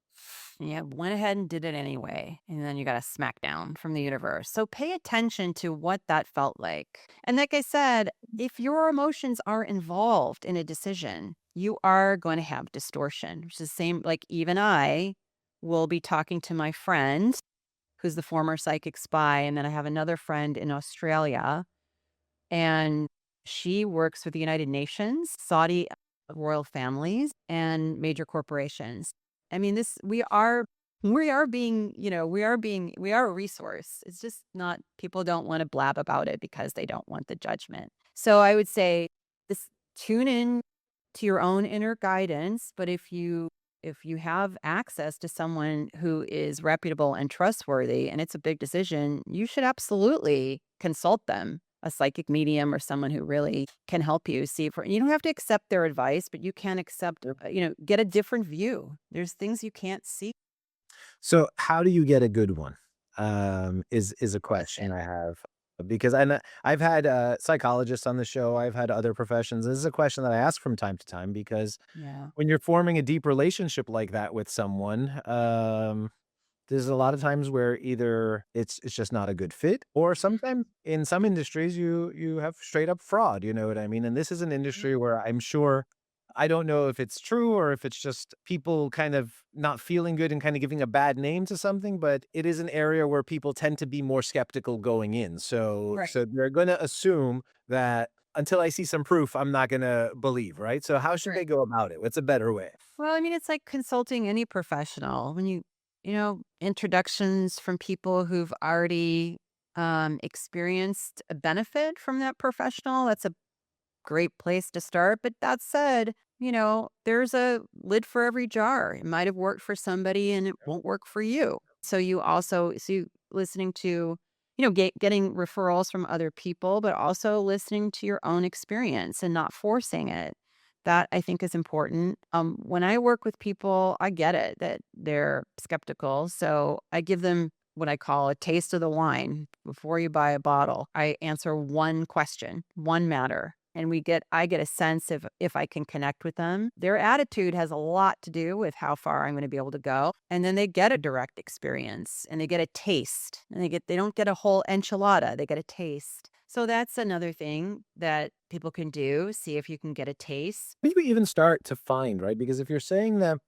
And you went ahead and did it anyway. And then you got a smackdown from the universe. So pay attention to what that felt like. And like I said, if your emotions are involved in a decision, you are going to have distortion, which is the same. Like, even I will be talking to my friend who's the former psychic spy. And then I have another friend in Australia, and she works for the United Nations, Saudi royal families, and major corporations. I mean, we are being, we are a resource. It's just not, people don't want to blab about it because they don't want the judgment. So I would say this tune in to your own inner guidance, but if you have access to someone who is reputable and trustworthy and it's a big decision, you should absolutely consult them, a psychic medium or someone who really can help you see if you don't have to accept their advice, but you can accept, get a different view. There's things you can't see. So how do you get a good one? Is a question Question. I have because I've had psychologists on the show. I've had other professions. This is a question that I ask from time to time because Yeah. when you're forming a deep relationship like that with someone, there's a lot of times where either it's just not a good fit, or sometimes in some industries you have straight up fraud. You know what I mean? And this is an industry where I'm sure I don't know if it's true or if it's just people kind of not feeling good and kind of giving a bad name to something, but it is an area where people tend to be more skeptical going in. So Right. so they're going to assume that until I see some proof, I'm not going to believe, right? So how should Right. they go about it? What's a better way? Well, I mean, it's like consulting any professional when introductions from people who've already experienced a benefit from that professional. That's a great place to start. But that said, there's a lid for every jar. It might have worked for somebody and it won't work for you. So listening to, getting referrals from other people, but also listening to your own experience and not forcing it. That I think is important. When I work with people, I get it that they're skeptical. So I give them what I call a taste of the wine before you buy a bottle. I answer one question, one matter. And I get a sense of if I can connect with them. Their attitude has a lot to do with how far I'm going to be able to go. And then they get a direct experience and they get a taste. And they don't get a whole enchilada, they get a taste. So that's another thing that people can do. See if you can get a taste. Where do you even start to find, right? Because if you're saying that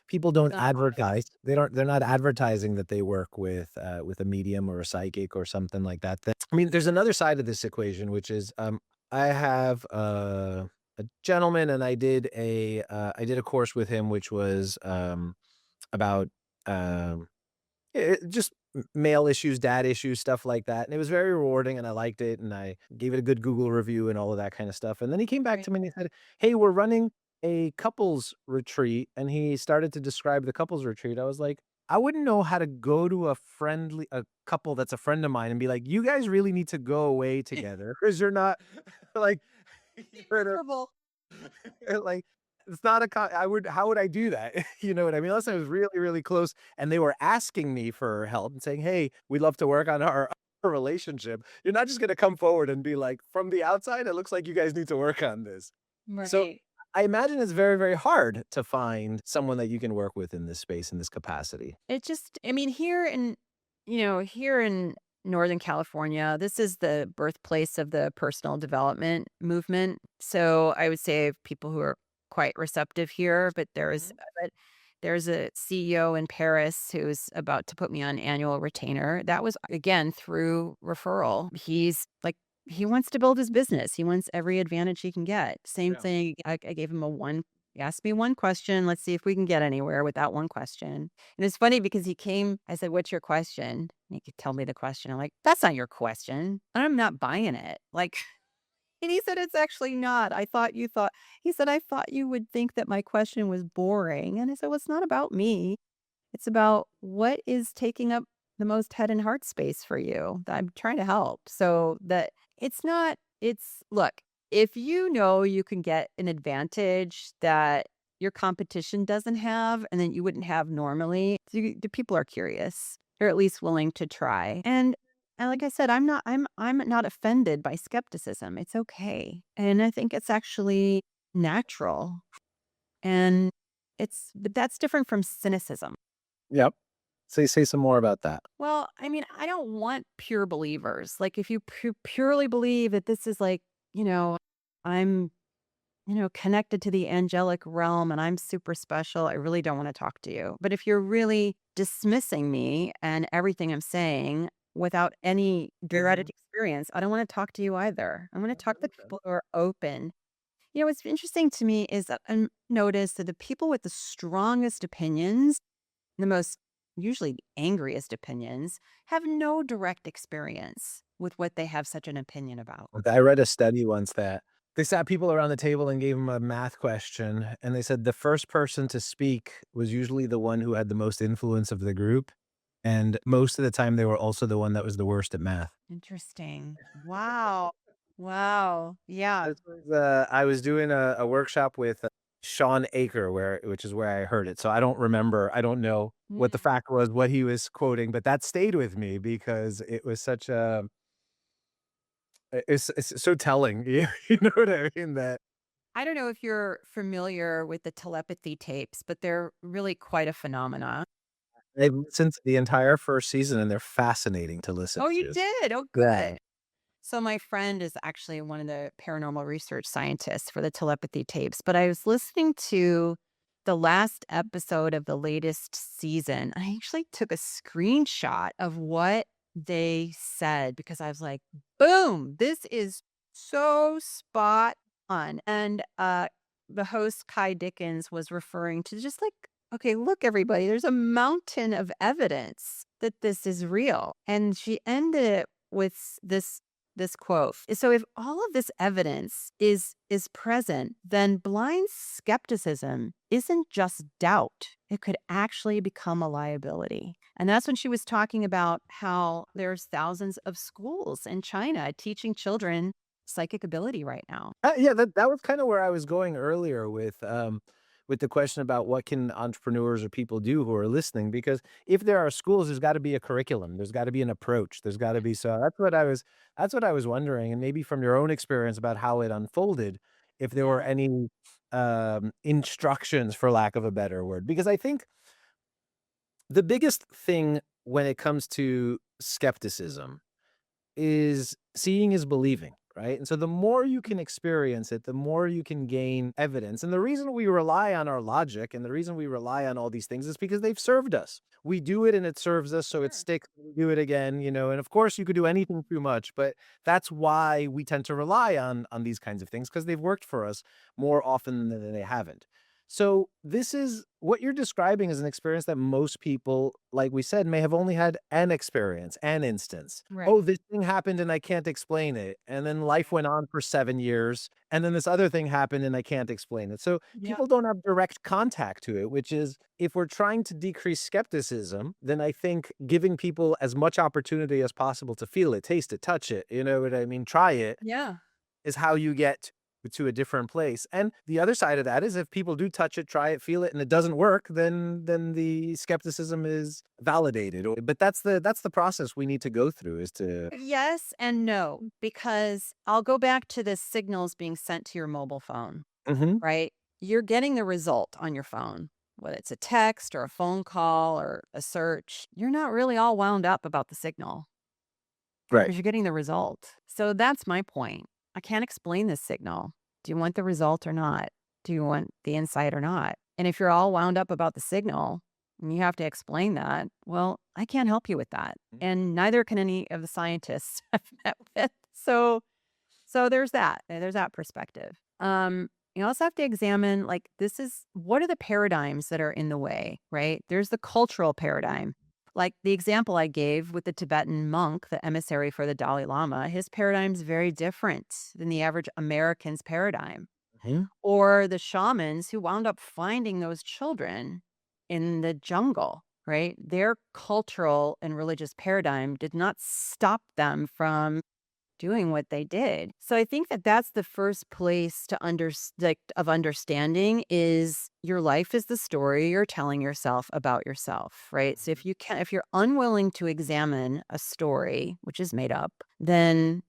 people It's don't not advertise, obvious. they're not advertising that they work with a medium or a psychic or something like that. I mean, there's another side of this equation, which is I have a gentleman, and I did a course with him, which was about um, just male issues, dad issues, stuff like that, and it was very rewarding, and I liked it, and I gave it a good Google review and all of that kinda stuff, and then he came back Right. to me and he said, "Hey, we're running a couples retreat," and he started to describe the couples retreat. I was like, "I wouldn't know how to go to a couple that's a friend of mine and be like, 'You guys really need to go away together, because 'cause you're not like, you're in a Terrible. like, it's not a co I would how would I do that?" You know what I mean? Unless I was really, really close and they were asking me for help and saying, "Hey, we'd love to work on our relationship." You're not just gonna come forward and be like, "From the outside, it looks like you guys need to work on this." So, Right. I imagine it's very, very hard to find someone that you can work with in this space, in this capacity. It just I mean, here in Northern California, this is the birthplace of the personal development movement. So I would say people who are quite receptive here, but there's a CEO in Paris who's about to put me on annual retainer. That was again through referral. He wants to build his business. He wants every advantage he can get. Same Yeah. thing. I gave him a one. He asked me one question. Let's see if we can get anywhere with that one question. And it's funny because he came, I said, "What's your question?" And he could tell me the question. I'm like, "That's not your question." And I'm not buying it. Like, and he said, "It's actually not. He said, "I thought you would think that my question was boring." And I said, "Well, it's not about me. It's about what is taking up the most head and heart space for you that I'm trying to help." So that look, if you know you can get an advantage that your competition doesn't have and then you wouldn't have normally, the people are curious. They're at least willing to try. And like I said, I'm not offended by skepticism. It's okay. And I think it's actually natural. And but that's different from cynicism. Yep. Say some more about that. Well, I mean, I don't want pure believers. Like, if you purely believe that this is like, you know, I'm, connected to the angelic realm and I'm super special, I really don't want to talk to you. But if you're really dismissing me and everything I'm saying without any direct experience, I don't want to talk to you either. I want to talk to people who are open. What's interesting to me is that I noticed that the people with the strongest opinions, the most usually angriest opinions, have no direct experience with what they have such an opinion about. I read a study once that they sat people around the table and gave them a math question, and they said the first person to speak was usually the one who had the most influence of the group, and most of the time, they were also the one that was the worst at math. Interesting. Wow. Wow. Yeah. I was doing a workshop with Sean Aker, which is where I heard it, so I don't know what the Mm. fact was, what he was quoting, but that stayed with me because it was such a it's so telling, you know what I mean? That I don't know if you're familiar with the telepathy tapes, but they're really quite a phenomena. I've listened to the entire 1st season, and they're fascinating to listen Oh, you to. did? Oh, Yeah. good. So my friend is actually one of the paranormal research scientists for the telepathy tapes, but I was listening to the last episode of the latest season. I actually took a screenshot of what they said because I was like, boom, this is so spot on. And the host Kai Dickens was referring to just like, okay, look, everybody, there's a mountain of evidence that this is real. And she ended it with this quote. So if all of this evidence is present, then blind skepticism isn't just doubt. It could actually become a liability. And that's when she was talking about how there's thousands of schools in China teaching children psychic ability right now. Yeah, that was kind of where I was going earlier with the question about what can entrepreneurs or people do who are listening. Because if there are schools, there's got to be a curriculum, there's got to be an approach, there's got to be so that's what I was wondering, and maybe from your own experience about how it unfolded, if there were Yeah. any instructions, for lack of a better word. Because I think the biggest thing when it comes to skepticism is seeing is believing, right? And so the more you can experience it, the more you can gain evidence. And the reason we rely on our logic and the reason we rely on all these things is because they've served us. We do it and it serves us, so it Sure. sticks. We do it again, and of course you could do anything too much, but that's why we tend to rely on these kinds of things because they've worked for us more often than they haven't. So this is what you're describing is an experience that most people, like we said, may have only had an experience, an instance. Right. "Oh, this thing happened and I can't explain it." And then life went on for 7 years, and then this other thing happened and I can't explain it. So Yeah. people don't have direct contact to it, which is if we're trying to decrease skepticism, then I think giving people as much opportunity as possible to feel it, taste it, touch it, you know what I mean, try it, Yeah. is how you get to a different place. And the other side of that is if people do touch it, try it, feel it, and it doesn't work, then the skepticism is validated. But that's the process we need to go through is to Yes and no, because I'll go back to the signals being sent to your mobile phone, Mhm. right? You're getting the result on your phone, whether it's a text or a phone call or a search. You're not really all wound up about the signal Right. because you're getting the result. So that's my point. I can't explain this signal. Do you want the result or not? Do you want the insight or not? And if you're all wound up about the signal and you have to explain that, well, I can't help you with that. Mhm. And neither can any of the scientists I've met with. So there's that. There's that perspective. You also have to examine like this is what are the paradigms that are in the way, right? There's the cultural paradigm. Like the example I gave with the Tibetan monk, the emissary for the Dalai Lama, his paradigm is very different than the average American's paradigm. Mhm. Or the shamans who wound up finding those children in the jungle, right? Their cultural and religious paradigm did not stop them from doing what they did. So I think that that's the first place to like of understanding is your life is the story you're telling yourself about yourself, right? So Mhm. if you're unwilling to examine a story which is made up, then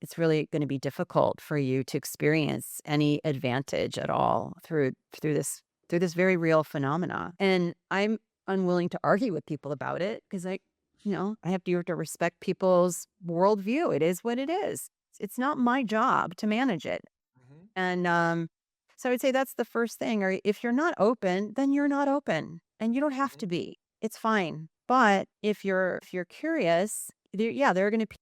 it's really going to be difficult for you to experience any advantage at all through this through this very real phenomena. And I'm unwilling to argue with people about it because I have to respect people's worldview. It is what it is. It's not my job to manage it. Mhm. And so I would say that's the first thing. Or if you're not open, then you're not open, and you don't have Mhm. to be. It's fine. But if you're curious, yeah, there are going to be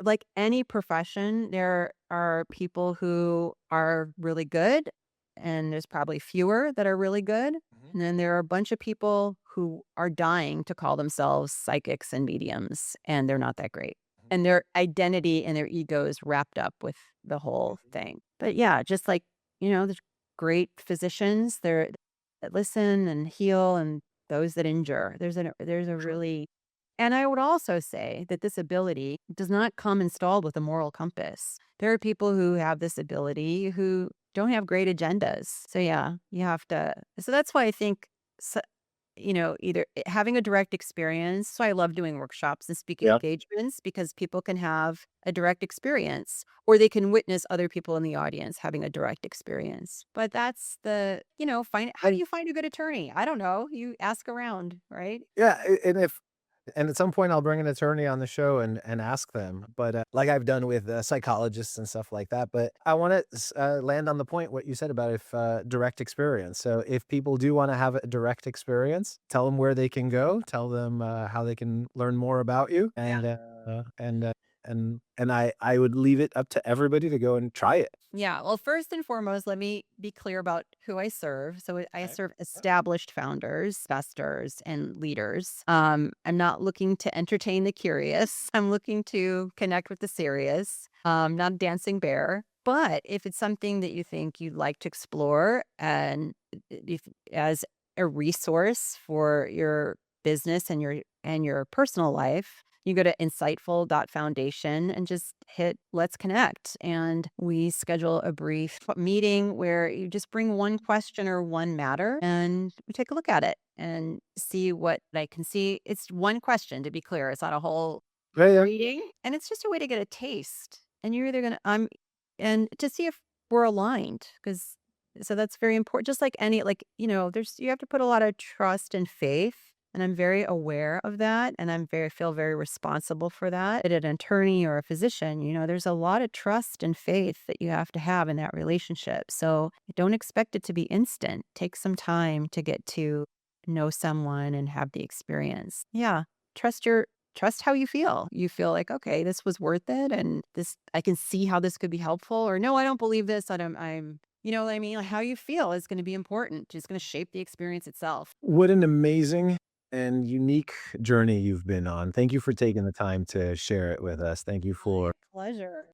like any profession. There are people who are really good, and there's probably fewer that are really good. Mhm. And then there are a bunch of people who are dying to call themselves psychics and mediums, and they're not that great. Mhm. And their identity and their ego is wrapped up with the whole Mhm. thing. But yeah, just like, there's great physicians there that listen and heal and those that injure. There's a Sure. really and I would also say that this ability does not come installed with a moral compass. There are people who have this ability who don't have great agendas. So yeah, you have to. So that's why I think, s- either having a direct experience. So I love doing workshops and speaking Yeah. engagements because people can have a direct experience or they can witness other people in the audience having a direct experience. But that's find how do And you find a good attorney? I don't know. You ask around, right? yeah, and if And at some point, I'll bring an attorney on the show and ask them, but like I've done with psychologists and stuff like that. But I want to land on the point what you said about if direct experience. So if people do want to have a direct experience, tell them where they can go, tell them how they can learn more about you, and I would leave it up to everybody to go and try it. Yeah. Well, first and foremost, let me be clear about who I serve. So I serve established founders, investors, and leaders. I'm not looking to entertain the curious. I'm looking to connect with the serious. Not a dancing bear. But if it's something that you think you'd like to explore and if, as a resource for your business and your personal life, you go to insightful.foundation and just hit let's connect. And we schedule a brief meeting where you just bring one question or one matter and we take a look at it and see what I can see. It's one question, to be clear. It's not a whole Yeah, yeah. reading. And it's just a way to get a taste. And you're either going to, and to see if we're aligned. Because so that's very important. Just like any, like, you have to put a lot of trust and faith. And I'm very aware of that. And feel very responsible for that. At an attorney or a physician, there's a lot of trust and faith that you have to have in that relationship. So don't expect it to be instant. Take some time to get to know someone and have the experience. Yeah. Trust how you feel. You feel like, okay, this was worth it. And I can see how this could be helpful, or no, I don't believe this. You know what I mean? Like how you feel is going to be important. It's going to shape the experience itself. What an amazing and unique journey you've been on. Thank you for taking the time to share it with us. Thank you My for pleasure.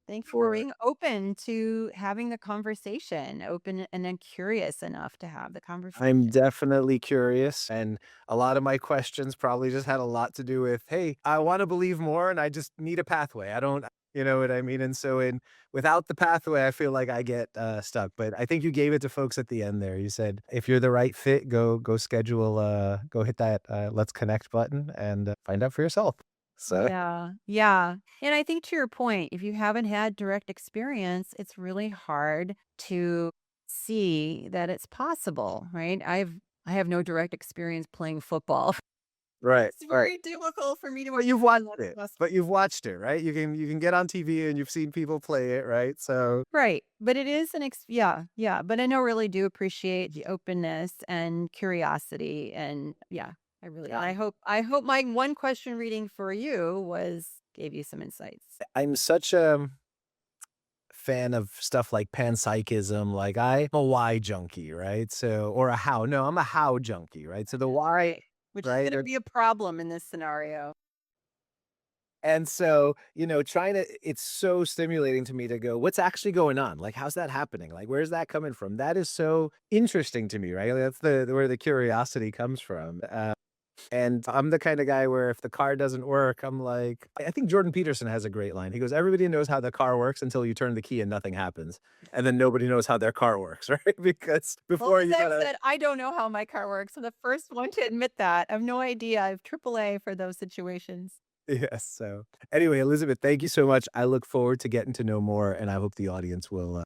Thanks for being open to having the conversation, open and then curious enough to have the I'm conversation. definitely curious, and a lot of my questions probably just had a lot to do with, "Hey, I wanna believe more, and I just need a pathway." I don't you know what I mean? And so without the pathway, I feel like I get, stuck, but I think you gave it to folks at the end there. You said, "If you're the right fit, go hit that, let's connect button and, find out for yourself." So Yeah. Yeah. And I think to your point, if you haven't had direct experience, it's really hard to see that it's possible, right? I have no direct experience playing football. right, It's right. very difficult for me to But you've watched imagine what's it. possible. But you've watched it, right? You can get on TV and you've seen people play it, right? So Right. But it is yeah, yeah. But I know really do appreciate the openness and curiosity. And yeah, I really and yeah. I hope my one question reading for you gave you some insights. I'm such a fan of stuff like panpsychism, like I'm a why junkie, right? So or a how. No, I'm a how junkie, right? So the why, Right. Which is right? gonna be a problem in this scenario. And so, trying to it's so stimulating to me to go, what's actually going on? Like, how's that happening? Like, where's that coming from? That is so interesting to me, right? That's where the curiosity comes from. And I'm the kind of guy where if the car doesn't work, I'm like, I think Jordan Peterson has a great line. He goes, everybody knows how the car works until you turn the key and nothing happens. And then nobody knows how their car works, right? Because Well, before as you I've gotta, said, I don't know how my car works. I'm the first one to admit that. I have no idea. I have AAA for those situations. yes. So anyway, Elizabeth, thank you so much. I look forward to getting to know more, and I hope the audience will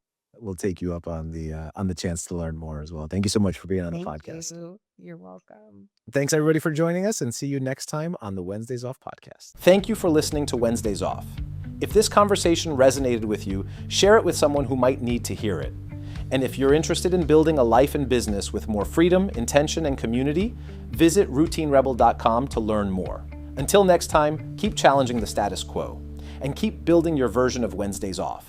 take you up on the chance to learn more as well. Thank you so much for being on the Thank podcast. you. You're welcome. Thanks everybody for joining us, and see you next time on the Wednesdays Off podcast. Thank you for listening to Wednesdays Off. If this conversation resonated with you, share it with someone who might need to hear it. And if you're interested in building a life and business with more freedom, intention, and community, visit routinerebel.com to learn more. Until next time, keep challenging the status quo and keep building your version of Wednesdays Off.